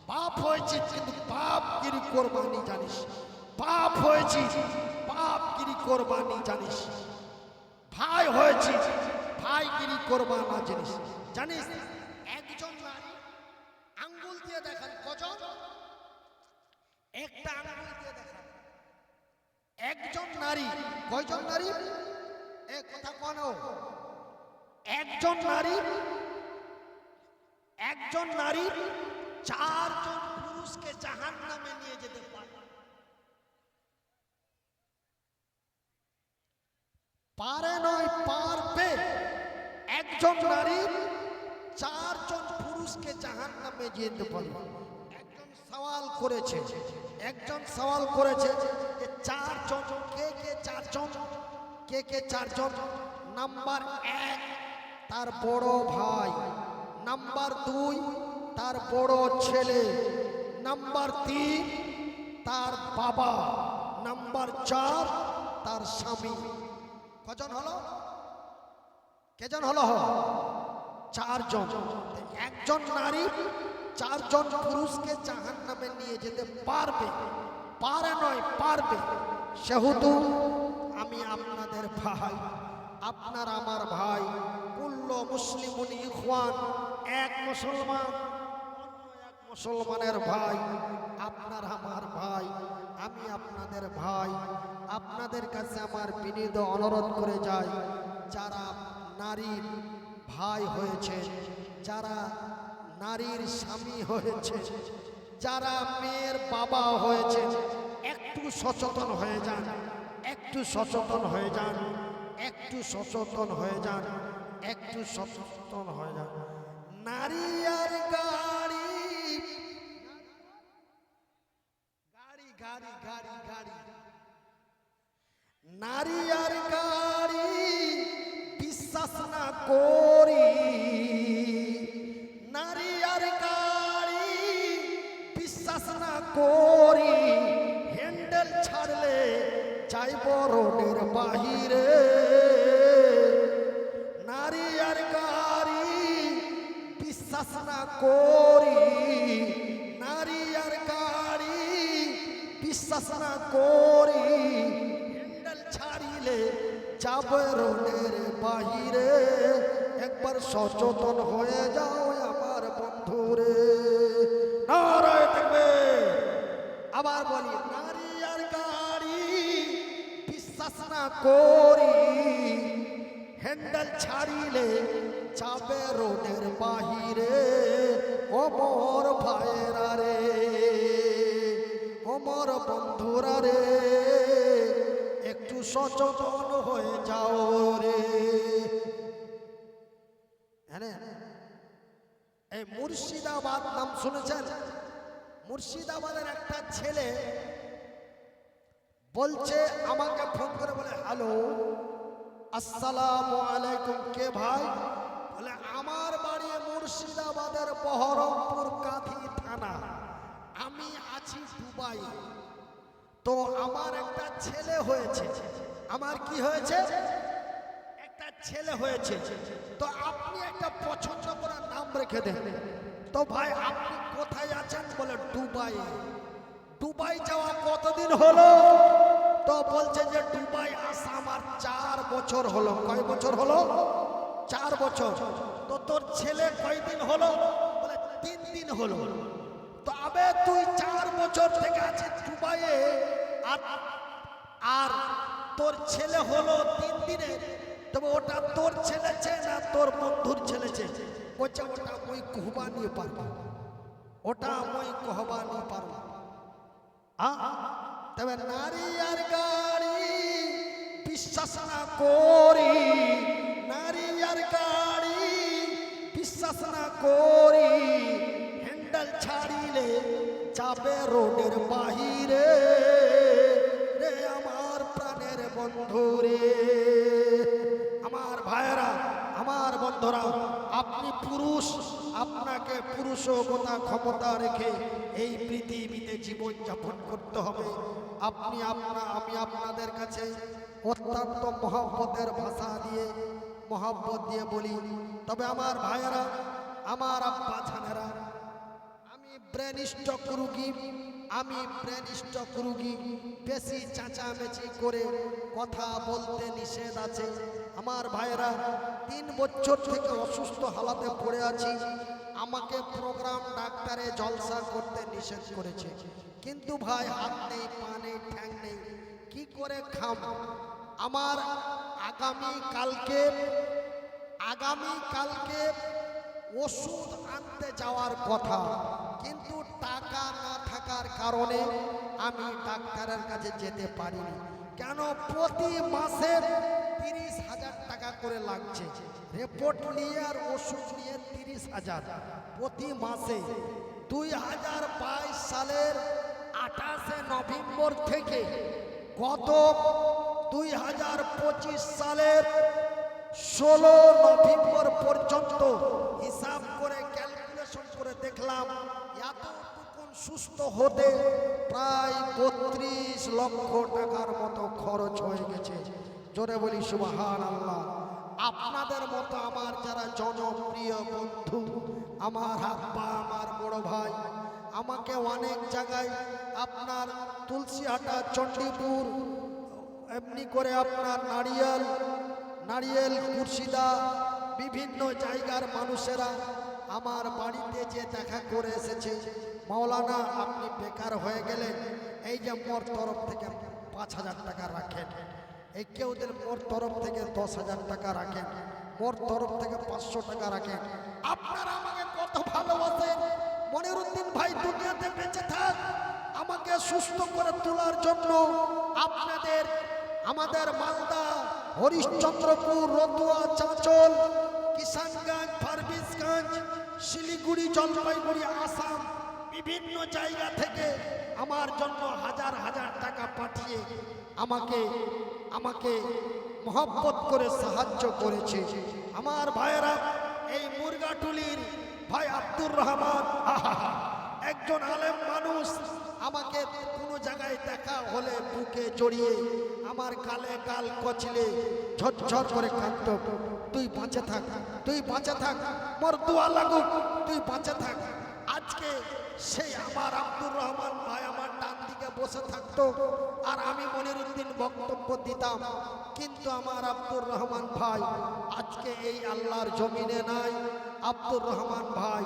বাপ হয়েছে কিন্তু বাপগিরি কোরবানি জানিস, বাপ হয়েছি বাপগিরি কোরবানি জানিস, ভাই হয়েছি ভাইগিরি কোরবানা জানিস। জানিস একজন নারী আঙ্গুল দিয়ে দেখান কজন? একটা আঙ্গুল দিয়ে দেখান। একজন নারী কয়জন নারী? এ কথা কোন? একজন নারী চারজন পুরুষকে জাহান্নামে নিয়ে যেতে পারে। পারে নয়, পারবে। একজন নারী চারজন পুরুষকে জাহান্নামে যেতে পারে। একজন সওয়াল করেছে যে চারজন কে চারজন? নাম্বার 1 তার বড় ভাই, নাম্বার 2 তার বড় ছেলে, নাম্বার 3 তার বাবা, নাম্বার 4 তার স্বামী। কজন হলো? কেজন হলো? 4 জন। একজন নারী 4 জন পুরুষকে জাহান্নামে নিয়ে যেতে পারবে, পারে নয় পারবে। সেহেতু আমি আপনাদের ভাই, আপনার আমার ভাই, কুল্লু মুসলিমুন ইখওয়ান, এক মুসলমান অন্য এক মুসলমানের ভাই, আপনার আমার ভাই, আমি আপনাদের ভাই। আপনাদের কাছে আমার বিনীত অনুরোধ করে যাই, যারা নারীর ভাই হয়েছে, যারা নারীর স্বামী হয়েছে, যারা মেয়ের বাবা হয়েছে, একটু সচেতন হয়ে যান, একটু সচেতন হয়ে যান, একটু সচেতন হয়ে যান, একটু সচেতন হয়ে যান। নারী আর গাড়ি, গাড়ি গাড়ি গাড়ি গাড়ি, নারী আর গাড়ি বিশ্বাস না করি, নারী আর গাড়ি বিশ্বাস না করি, হ্যান্ডেল ছাড়লে যাইব রোডের বাহিরে। নারী আর গাড়ি বিশ্বাস না করি, নারী আর গাড়ি বিশ্বাস না করি, হ্যান্ডেল ছাড়িলে যাব রোডের বাহিরে। একবার সচেতন হয়ে যাও আমার বন্ধুরে। নারায় থাকবে। আবার বলি, নারী আর গাড়ি বিশ্বাস না করি, হ্যান্ডেল ছাড়িলে যাবে রোডের বাহিরে। ও মোর ভাইরা রে, ও মোর বন্ধুরা রে, একটু সচেতন হয়ে যাও রে। এই মুর্শিদাবাদ নাম শুনেছেন? মুর্শিদাবাদের একটা ছেলে বলছে, আমাকে ফোন করে বলে, হ্যালো আসসালামু আলাইকুম, কে ভাই? বলে আমার বাড়ি মুর্শিদাবাদের বহরমপুর কাঁথি থানা, আমি আছি দুবাই। তো আমার একটা ছেলে হয়েছে। আমার কি হয়েছে? একটা ছেলে হয়েছে। তো আপনি একটা পছন্দ করার নাম রেখে দেন। তো ভাই আপনি কোথায় আছেন? বলে দুবাই। দুবাই যাওয়া কতদিন হলো? তো বলছে যে দুবাই আসা আমার 4 বছর হলো। কয় বছর হলো? 4 বছর। তো তোর ছেলে কয়দিন হলো? বলে 3 দিন হলো। তো আবে তুই 4 বছর থেকে আছিস দুবাইয়ে, আর তোর ছেলে হলো 3 দিনে, তবে ওটা তোর ছেলেছে না তোর বন্ধুর ছেলেছে? বলছে ওটা মই কহবা নিয়ে পারবো, ওটা মই কহবা নিয়ে পারবো। তবে নারী আর গাড়ি বিশ্বাস না করি, নারী আর গাড়ি বিশ্বাস না করি, হ্যান্ডেল ছাড়িলে যাবে রোডের বাহিরে। রে আমার প্রাণের বন্ধু রে, আমার ভাইরা, আমার বন্ধুরা, আপনি পুরুষ, আপনাকে পুরুষতা ক্ষমতা রেখে এই পৃথিবীতে জীবন যাপন করতে হবে। আমি আপনাদের কাছে অত্যন্ত মহব্বতের ভাষা দিয়ে, মহব্বত দিয়ে বলি, তবে আমার ভাইয়েরা, আমার আব্বা জানেরা, আমি ব্রেন স্ট্রোক রোগী, আমি ব্রেন স্ট্রোক রোগী। বেশি চাঁচামেচি করে কথা বলতে নিষেধ আছে। আমার ভাইয়েরা, 3 বছর থেকে অসুস্থ হালাতে পড়ে আছি। আমাকে প্রোগ্রাম ডাক্তারে জলসা করতে নিষেধ করেছে, কিন্তু ভাই হাত নেই, পা নেই, ঠ্যাং নেই, কি করে খাম? আমার আগামী কালকে ওষুধ আনতে যাওয়ার কথা, কিন্তু টাকা না থাকার কারণে আমি ডাক্তারের কাছে যেতে পারিনি। কেন? প্রতি মাসে 30,000 টাকা করে লাগছে, রিপোর্ট নিয়ে আর ওষুধ নিয়ে 30,000 প্রতি মাসে। 2022 সালের 28শে নভেম্বর থেকে গত 2025 সালের 16 নভেম্বর পর্যন্ত হিসাব করে ক্যালকুলেশন করে দেখলাম, এতটুকুন সুস্থ হতে প্রায় ৩২ লক্ষ টাকার মতো খরচ হয়ে গেছে। জোরে বলি সুবহানাল্লাহ। আপনাদের মতো আমার যারা জনপ্রিয় বন্ধু, আমার আব্বা, আমার বড় ভাই আমাকে অনেক জায়গায় আপনার তুলসীহাটা, চণ্ডীপুর, এমনি করে আপনার নারিয়েল কুরশিদা বিভিন্ন জায়গার মানুষেরা আমার বাড়িতে যে দেখা করে এসেছে, মাওলানা আপনি বেকার হয়ে গেলেন, এই যে মোর তরফ থেকে ৫,০০০ টাকা রাখেন, এই কেউদের মোর তরফ থেকে ১০,০০০ টাকা রাখেন, মোর তরফ থেকে ৫০০ টাকা রাখেন। আপনারা আমাকে কত ভালোবাসেন। মনিরুদ্দিন ভাই দুনিয়াতে বেঁচে থাক, আমাকে সুস্থ করে তোলার জন্য আপনাদের আমাদের মালদা, হরিশ্চন্দ্রপুর, রতুয়া, চাঁচল, কিষানগঞ্জ, ফারবিসগঞ্জ, শিলিগুড়ি, জলপাইগুড়ি, আসাম বিভিন্ন জায়গা থেকে আমার জন্য হাজার হাজার টাকা পাঠিয়ে আমাকে মহব্বত করে সাহায্য করেছে। আমার ভাইয়েরা, এই মুরগাটুলির ভাই আব্দুর রহমান একজন আলেম মানুষ, আমাকে কোনো জায়গায় দেখা হলে বুকে জড়িয়ে আমার গালে গাল কচলে ঝরঝর করে কাঁদত, তুই বাঁচে থাক, তুই বাঁচে থাক, মোর দোয়া লাগুক, তুই বাঁচে থাক। আজকে সেই আমার আব্দুর রহমান ভাই আমার ডান দিকে বসে থাকতো আর আমি মনিরুদ্দিন বক্তব্য দিতাম, কিন্তু আমার আব্দুর রহমান ভাই আজকে এই আল্লাহর জমিনে নাই। আব্দুর রহমান ভাই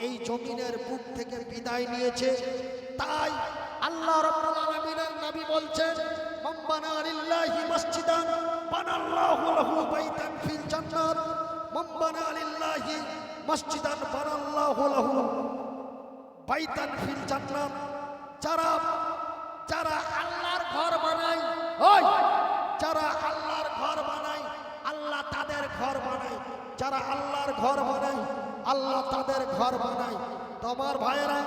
এই জমিনের বুক থেকে বিদায় নিয়েছে। তাই আল্লাহ রাব্বুল আলামিনের নবী বলছেন, মান বানা লিল্লাহি মসজিদান বানাল্লাহু লাহু বাইতান ফিল জান্নাত, মান বানা লিল্লাহি মসজিদান বানাল্লাহু লাহু বাইতান ফিল জান্নাত। যারা আল্লাহর ঘর বানায়, ওই যারা আল্লাহর ঘর বানায় আল্লাহ তাদের ঘর বানায়, যারা আল্লাহর ঘর বানায় আল্লাহ তাদের ঘর বানায়। তোমার ভাইয়েরা,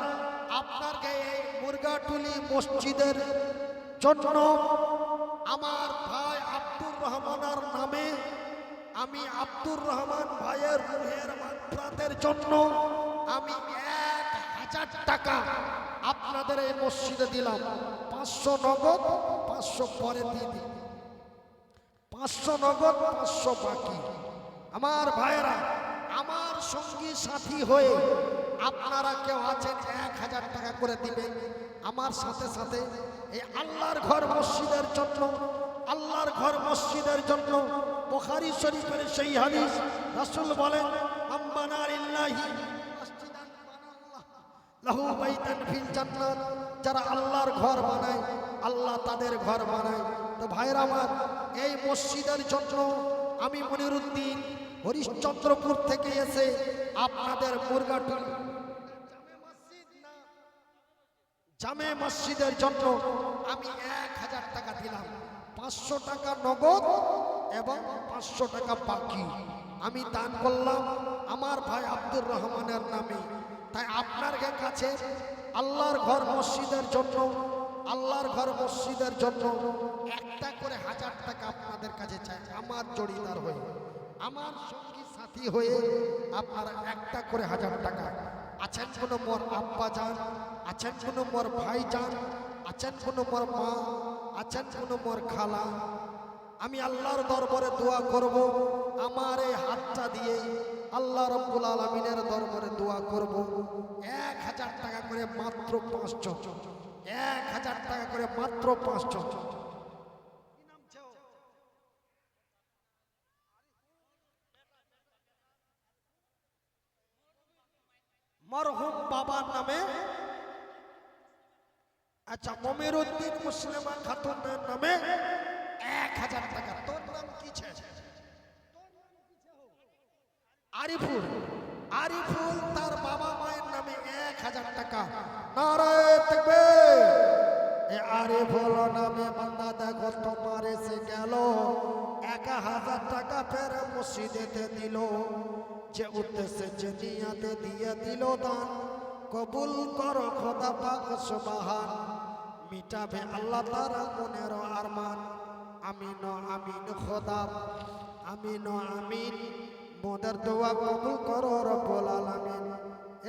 আপনার গায়ে মুরগাটুলি মসজিদের জন্য আমার ভাই আব্দুর রহমানের নামে আমি আব্দুর রহমান ভাইয়ের রুহের মাগফিরাতের জন্য আমি ১,০০০ টাকা আপনাদের এই মসজিদে দিলাম। ৫০০ নগদ, ৫০০ পরে দিয়ে দিই, ৫০০ নগদ, ৫০০ বাকি। আমার ভাইয়েরা, আমার সঙ্গী সাথী হয়ে আপনারা কেউ আছেন ১,০০০ টাকা করে দিবেন আমার সাথে সাথে এই আল্লাহর ঘর মসজিদের জন্য। আল্লাহর ঘর মসজিদের জন্য বুখারী শরীফের সেই হাদিস, রাসূল বলেন, মান বানা লিল্লাহি মসজিদান লাহু বাইতান ফিল জান্নাত। যারা আল্লাহর ঘর বানায় আল্লাহ তাদের ঘর বানায়। তো ভাইরা আমার, এই মসজিদের জন্য আমি মনিরুদ্দিন হরিশ্চন্দ্রপুর থেকে এসে আপনাদের মুরগাটুলি জামে মসজিদের জন্য আমি ১,০০০ টাকা দিলাম। ৫০০ টাকা নগদ এবং ৫০০ টাকা বাকি আমি দান করলাম আমার ভাই আব্দুর রহমানের নামে। তাই আপনার কাছে আল্লাহর ঘর মসজিদের জন্য, আল্লাহর ঘর মসজিদের জন্য একটা করে ১,০০০ টাকা আপনাদের কাছে চাই। আমার জড়িদার হয়ে, আমার সঙ্গী সাথী হয়ে আপনারা একটা করে ১,০০০ টাকা। আছেন কোনো মোর আব্বা যান, আছেন কোনো মোর ভাই যান, আছেন কোনো মোর মা, আছেন কোনো মোর খালা, আমি আল্লাহর দরবারে দোয়া করব। আমার এই হাতটা দিয়ে আল্লাহ রাব্বুল আলামিনের দরবারে দোয়া করব। ১,০০০ টাকা করে মাত্র ৫জন, ১,০০০ টাকা করে মাত্র ৫জন। মরহুম বাবার নামে, আচ্ছা মমিরুদ্দিন মুসলিমা খাতুনের নামে ১,০০০ টাকা। তোর নাম কি ছে? আরিফুল। আরিফুল তার বাবা মায়ের নামে ১,০০০ টাকা। নারায়ে তাকবীর। এ আরিফুল নামে বান্দা দেখো তোমার এসে গেল, ১,০০০ টাকা ফের মসজিদেতে দিল। যে উদ্দেশ্যে যে নিয়াতে দিয়ে দিল দান, কবুল করো খোদা পাক সুবহান। মিটাবে আল্লাহ তাআলা মনের আরমান। আমিন আমিন খোদা, আমিন আমিন। মোদের দোয়া কবুল করো রব্বুল আলামিন।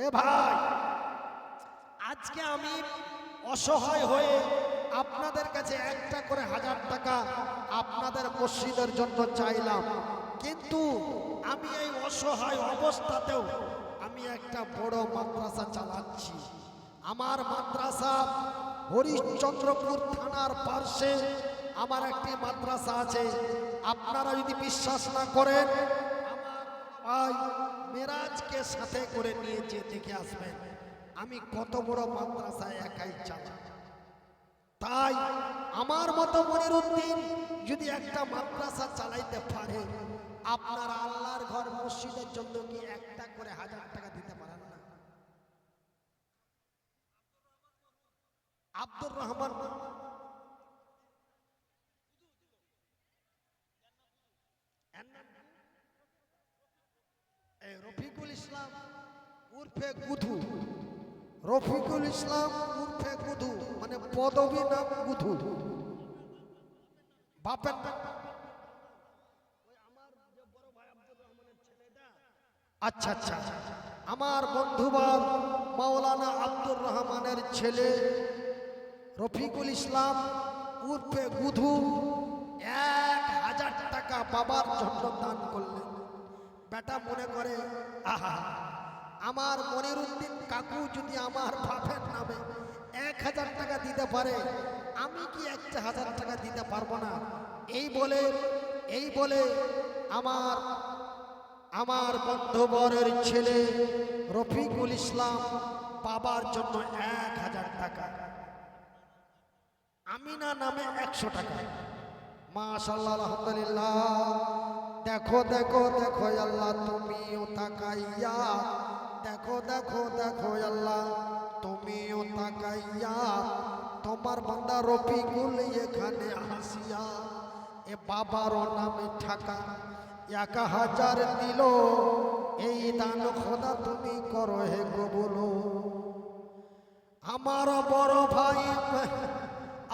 এ ভাই, আজ আজকে আমি অসহায় হয়ে আপনাদের কাছে একটা করে 1000 টাকা আপনাদের মসজিদের জন্য চাইলাম, কিন্তু আমি এই অসহায় অবস্থাতেও আমি একটা বড় মাদ্রাসা চালাচ্ছি। আমার মাদ্রাসা হরিশ্চন্দ্রপুর থানার পাশে আমার একটি মাদ্রাসা আছে। আপনারা যদি বিশ্বাস না করেন, আমার ভাই মেরাজকে সাথে করে নিয়ে দেখে আসবেন আমি কত বড় মাদ্রাসা একাই চালাই। তাই আমার মতো মনিরুদ্দিন যদি একটা মাদ্রাসা চালাইতে পারে, আপনারা আল্লাহর ঘর মসজিদের জন্য কি একটা করে 1000 টাকা দিতে পারেন না? আব্দুর রহমান রফিকুল ইসলাম উর্ফে গুধু, রফিকুল ইসলাম উর্ফে গুধু মানে পদবী নাম গুধু। বাপের আচ্ছা আচ্ছা, আমার বন্ধুবার মাওলানা আব্দুর রহমানের ছেলে রফিকুল ইসলাম উর্ফে গুধু 1000 টাকা বাবার জন্য দান করলেন। বেটা মনে করে, আহা, আমার মনিরুদ্দিন কাকু যদি আমার বাপের নামে 1000 টাকা দিতে পারে, আমি কি 1000 টাকা দিতে পারবো না? এই বলে আমার বন্ধুবরের ছেলে রফিকুল ইসলাম বাবার জন্য 1000 টাকা, আমিনা নামে 100 টাকা। মাশাআল্লাহ, আলহামদুলিল্লাহ। দেখো দেখো দেখো আল্লাহ তুমিও তাকাইয়া, দেখো দেখো দেখো আল্লাহ তুমিও তাকাইয়া, তোমার বান্দা রফিকুল এখানে আসিয়া এ বাবারও নামে টাকা 1000 দিল। এই দান খোদা তুমি করো হে কবুল। আমার বড় ভাই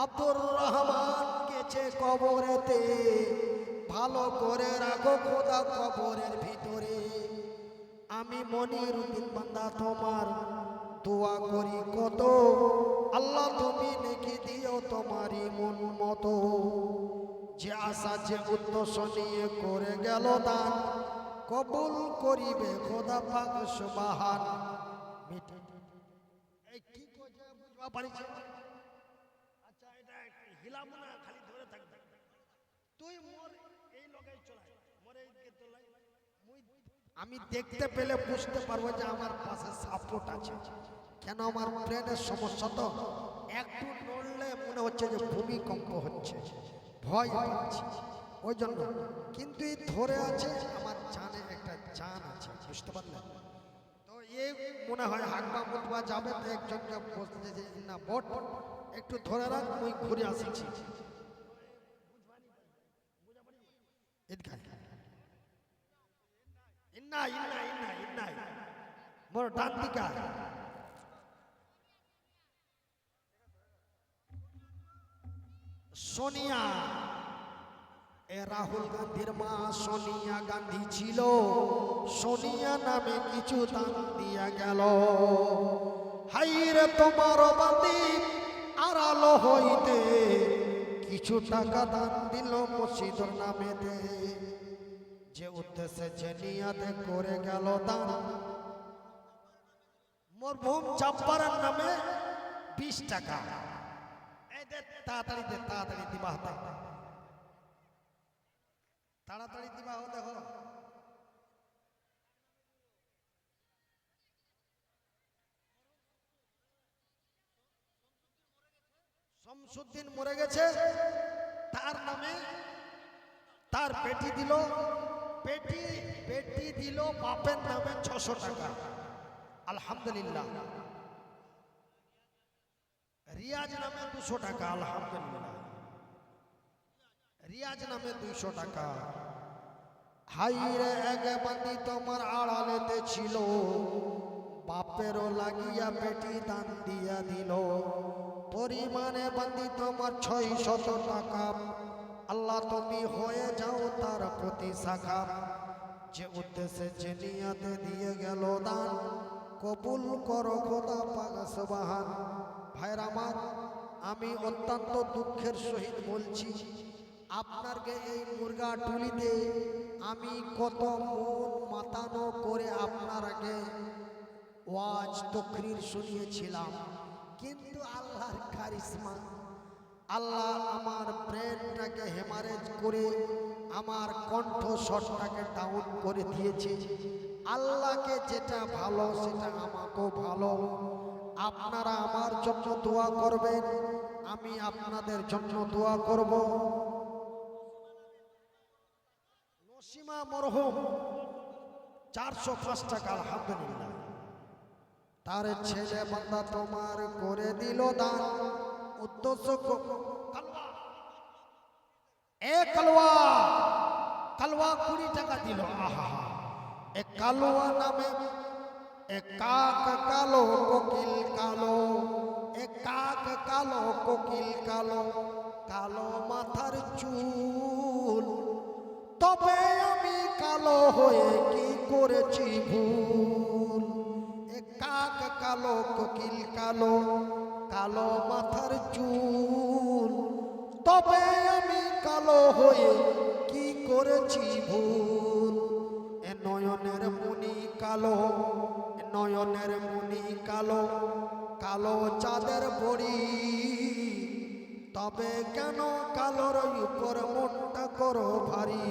আব্দুর রহমান গেছে কবরেতে, ভালো করে রাখো খোদা কবরের ভিতরে। আমি মনিরুদ্দিন বান্দা তোমার দোয়া করি কত, আল্লাহ তুমি নেকি দিও তোমারই মন মতো। যে আশা যে উদ্দেশ্য নিয়ে করে গেল দান, কবুল করিবে খোদা পাক সুবহান। এই কি কইছে বুঝবা পারিছে? আচ্ছা এটা হিলাম না, খালি ধরে থাকবে। তুই মোর এই লগাই চলাই, মোর এই দিকে তোলাই, আমি দেখতে পেলে বুঝতে পারবো যে আমার পাশে সাপোর্ট আছে। কেন আমার ব্রেনের সমস্যা, তো একটু নড়লে মনে হচ্ছে যে ভূমিকম্প হচ্ছে, ভয় পাচ্ছি ওই জন্য। কিন্তু এই ধরে আছে, আমার জানে একটা জান আছে, বুঝতে পারলেন? তো এই মনে হয় হাঁকবা মুটবা যাবে, তো একজনকে বলতে যে না বট একটু ধরে রাখ, ওই ঘুরে আসছি। মোর ডান দিকা সোনিয়া, এ রাহুল গান্ধীর মা সোনিয়া গান্ধী ছিল। সোনিয়া নামে কিছু দান দিয়া গেল। হাইরে তোমার বান্দি আড়ালো হইতে কিছু টাকা দান দিল মসজিদের নামে দে। যে উদ্দেশ্যে যে নিয়াতে করে গেল দান, মরহুম চাপ্পারের নামে 20 টাকা। এই দে তাড়াতাড়ি দে, তাড়াতাড়ি দিবা হতে, তাড়াতাড়ি দিবা হতে হো। শামসুদ্দিন মরে গেছে, তার নামে তার বেটি দিল, বেটি দিল বাপের নামে 600 টাকা। আলহামদুলিল্লাহ। রিয়াজ নামে 200 টাকা। আলহামদুলিল্লাহ। রিয়াজ নামে 200 টাকা। হাইরে এক বান্দি তোমার আড়ালেতে ছিল, বাপেরও লাগিয়া বেটি দান দিয়া দিল। পরিমাণে বান্দি তোমার 600 টাকা। আল্লাহ তুমি হয়ে যাও তার প্রতি শাখা। যে উদ্দেশ্যে যে নিয়াতে দিয়ে গেল দান, কবুল করো খোদা পাক সুবহান। ভাইর আমার, আমি অত্যন্ত দুঃখের সহিত বলছি, আপনাকে এই মুরগা টুলিতে আমি কত মন মাতানো করে আপনার আগে ওয়াজ তকরির শুনিয়েছিলাম, কিন্তু আল্লাহর কারিশমা, আল্লাহ আমার ব্রেনটাকে হেমারেজ করে আমার কণ্ঠস্বরটাকে ডাউন করে দিয়েছে। আল্লাহকে যেটা ভালো সেটা আমাকেও ভালো। আপনারা আমার জন্য দোয়া করবেন, আমি আপনাদের জন্য দোয়া করব। নসিমা মরহুম 405 টাকা, আলহামদুলিল্লাহ। তার ছেলে বান্দা তোমার করে দিল দান, উদ্দেশ্য কালওয়া 20 টাকা দিল। আহা, এক কালওয়া নামে এক কাক কালো কোকিল কালো, এক কাক কালো কোকিল কালো, কালো মাথার চুল, তবে আমি কালো হয়ে কি করেছি ভুল। এক কাক কালো কোকিল কালো, কালো মাথার চুল, তবে আমি কালো হয়ে কি করেছি ভুল। এ নয়নের মনি কালো, নয়নের মনি কালো, কালো চাঁদের বড়ি, তবে কেন কালোর উপর মনটা করো ভারী।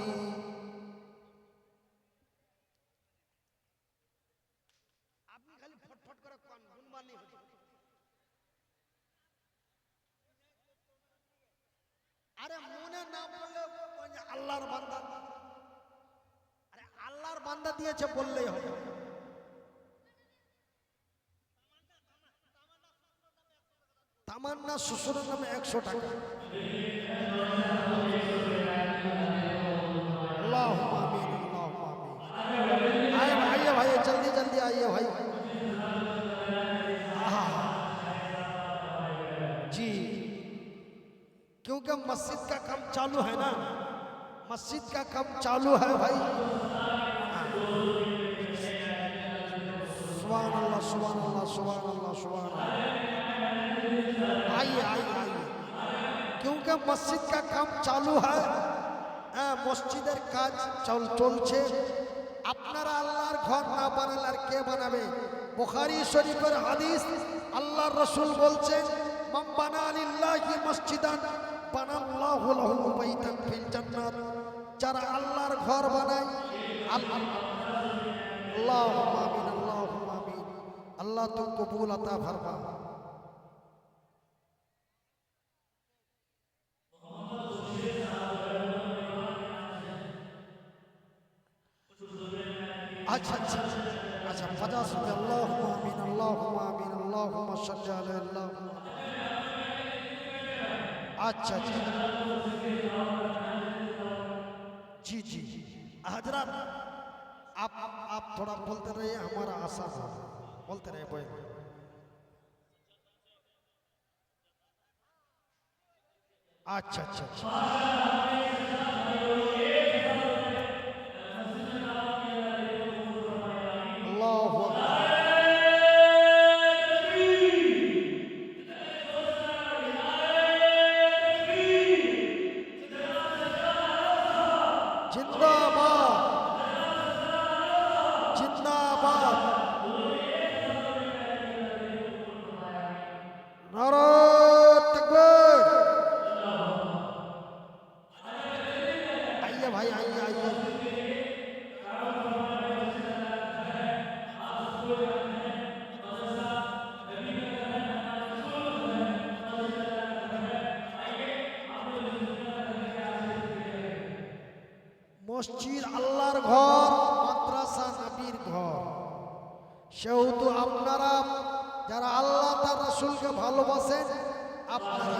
আপনি খালি ফটফট করে গুনমানি হচ্ছে। আরে মনে না বললে আল্লাহর বান্দা, আরে আল্লাহর বান্দা দিয়েছে বললেই হবে। তামান্না শ্বশুরের নামে 100 টাকা। अल्लाहुम्मा आमीन, अल्लाहुम्मा आमीन। आइए भाई, जल्दी जल्दी आइए भाई। जी, क्योंकि मस्जिद का काम चालू है ना, मस्जिद का काम चालू है भाई। सुभान अल्लाह, सुभान अल्लाह, सुभान अल्लाह, सुभान अल्लाह। आइए आइए आइए, क्योंकि मस्जिद का काम चालू है, মসজিদের কাজ চলছে। আপনারা আল্লাহর ঘর না বানালে আর কে বানাবে? বুখারী শরীফের হাদিস, আল্লাহর রাসূল বলছেন, মান বানা লিল্লাহি মসজিদান বানাল্লাহু লাহু বাইতান ফিল জান্নাত। যারা আল্লাহর ঘর বানায়, আল্লাহুম্মা আমিন, আল্লাহুম্মা আমিন। আল্লাহ তো কবুল আতা ফরমা। अच्छा अच्छा अच्छा, 50 रुपये। अल्लाहुम्मा आमीन, अल्लाहुम्मा आमीन, अल्लाहुम्मा सल्ली अला अल्लाहुम्मा। अच्छा अच्छा, जी जी हजरत, आप थोड़ा बोलते रहिए, हमारा आशा है, बोलते रहिए बोल। अच्छा अच्छा अच्छा, মসজিদ আল্লাহর ঘর, মাদ্রাসা নবীর ঘর। সেহেতু আপনারা যারা আল্লাহ তার রাসূলকে ভালোবাসেন, আপনারা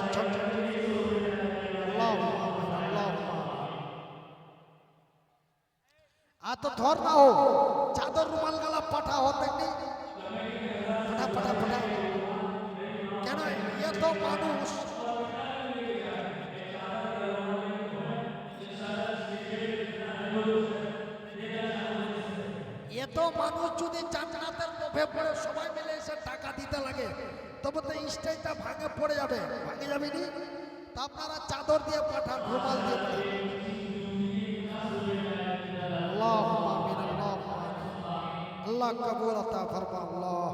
तो धर ना हो, चादर रुमाल गला पटा होते नहीं, पटा पटा पटा क्या ना, ये तो मानुष ये तो मानुष যদি জান্নাতের লোভে মাঠে পড়ে সবাই মিলে এসে টাকা দিতে লাগে, তবে তো স্টেজটা ভাঙে পড়ে যাবে, ভাঙে যাবে নি? তা আপনারা চাদর দিয়ে পাঠান, রুমাল দিয়ে পাঠান। আল্লাহুম্মা আমিন, আল্লাহুম্মা আমিন। আল্লাহ কবুল আতা ফরমা, আল্লাহ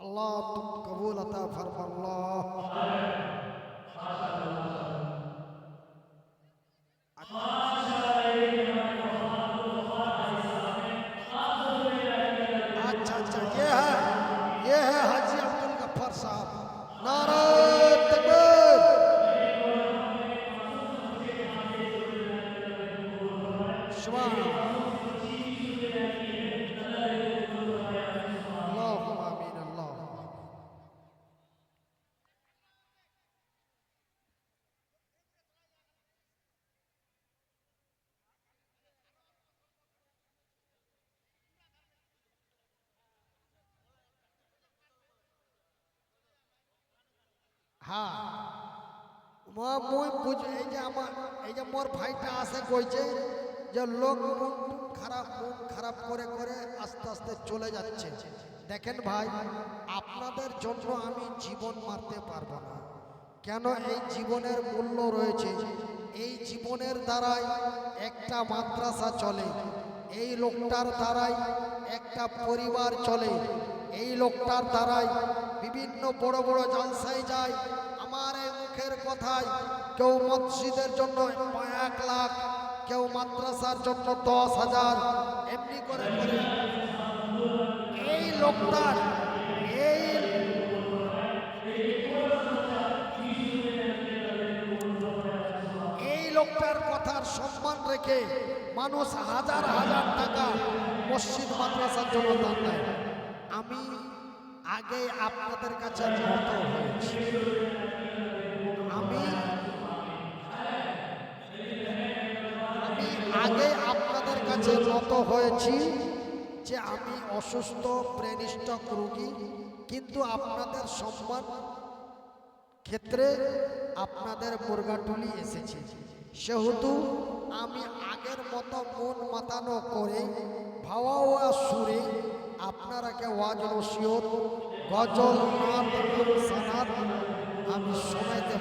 আল্লাহ তুম কবুল আতা ফরমা, আল্লাহ। अच्छा अच्छा, ये है हाजी अब्दुल गफ्फार साहब। नारा तकबीर। सुभान अल्लाह, आमीन अल्लाह। হ্যাঁ, মই বুঝ, এই যে আমার, এই যে মোর ভাইটা আছে কইছে যে লোক মন খারাপ করে করে আস্তে আস্তে চলে যাচ্ছে। দেখেন ভাই, আপনাদের জন্য আমি জীবন মারতে পারবো না। কেন? এই জীবনের মূল্য রয়েছে। এই জীবনের দ্বারাই একটা মাদ্রাসা চলে, এই লোকটার দ্বারাই একটা পরিবার চলে, এই লোকটার দ্বারাই বিভিন্ন বড় বড় জলসায় যায়। আমার এই মুখের কথায় কেউ মসজিদের জন্য 1 লাখ, কেউ মাদ্রাসার জন্য 10,000, এমনি করে করে এই লোকটার এই লোকটার কথার সম্মান রেখে মানুষ হাজার হাজার টাকা মসজিদ মাদ্রাসার জন্য দান দেয়। আমি আগে আপনাদের কাছে নত হয়েছি, আমি আগে আপনাদের কাছে নত হয়েছি যে আমি অসুস্থ ব্রেনিস্টক রোগী, কিন্তু আপনাদের সম্মান ক্ষেত্রে আপনাদের মুরগাটুলি এসেছে, সেহেতু আমি আগের মতো মন মাতানো করে ভাওয়া সুরে আপনারাকে ওয়াজ নসিহত, গজল, নাত, সানাত আমি শোনাইতে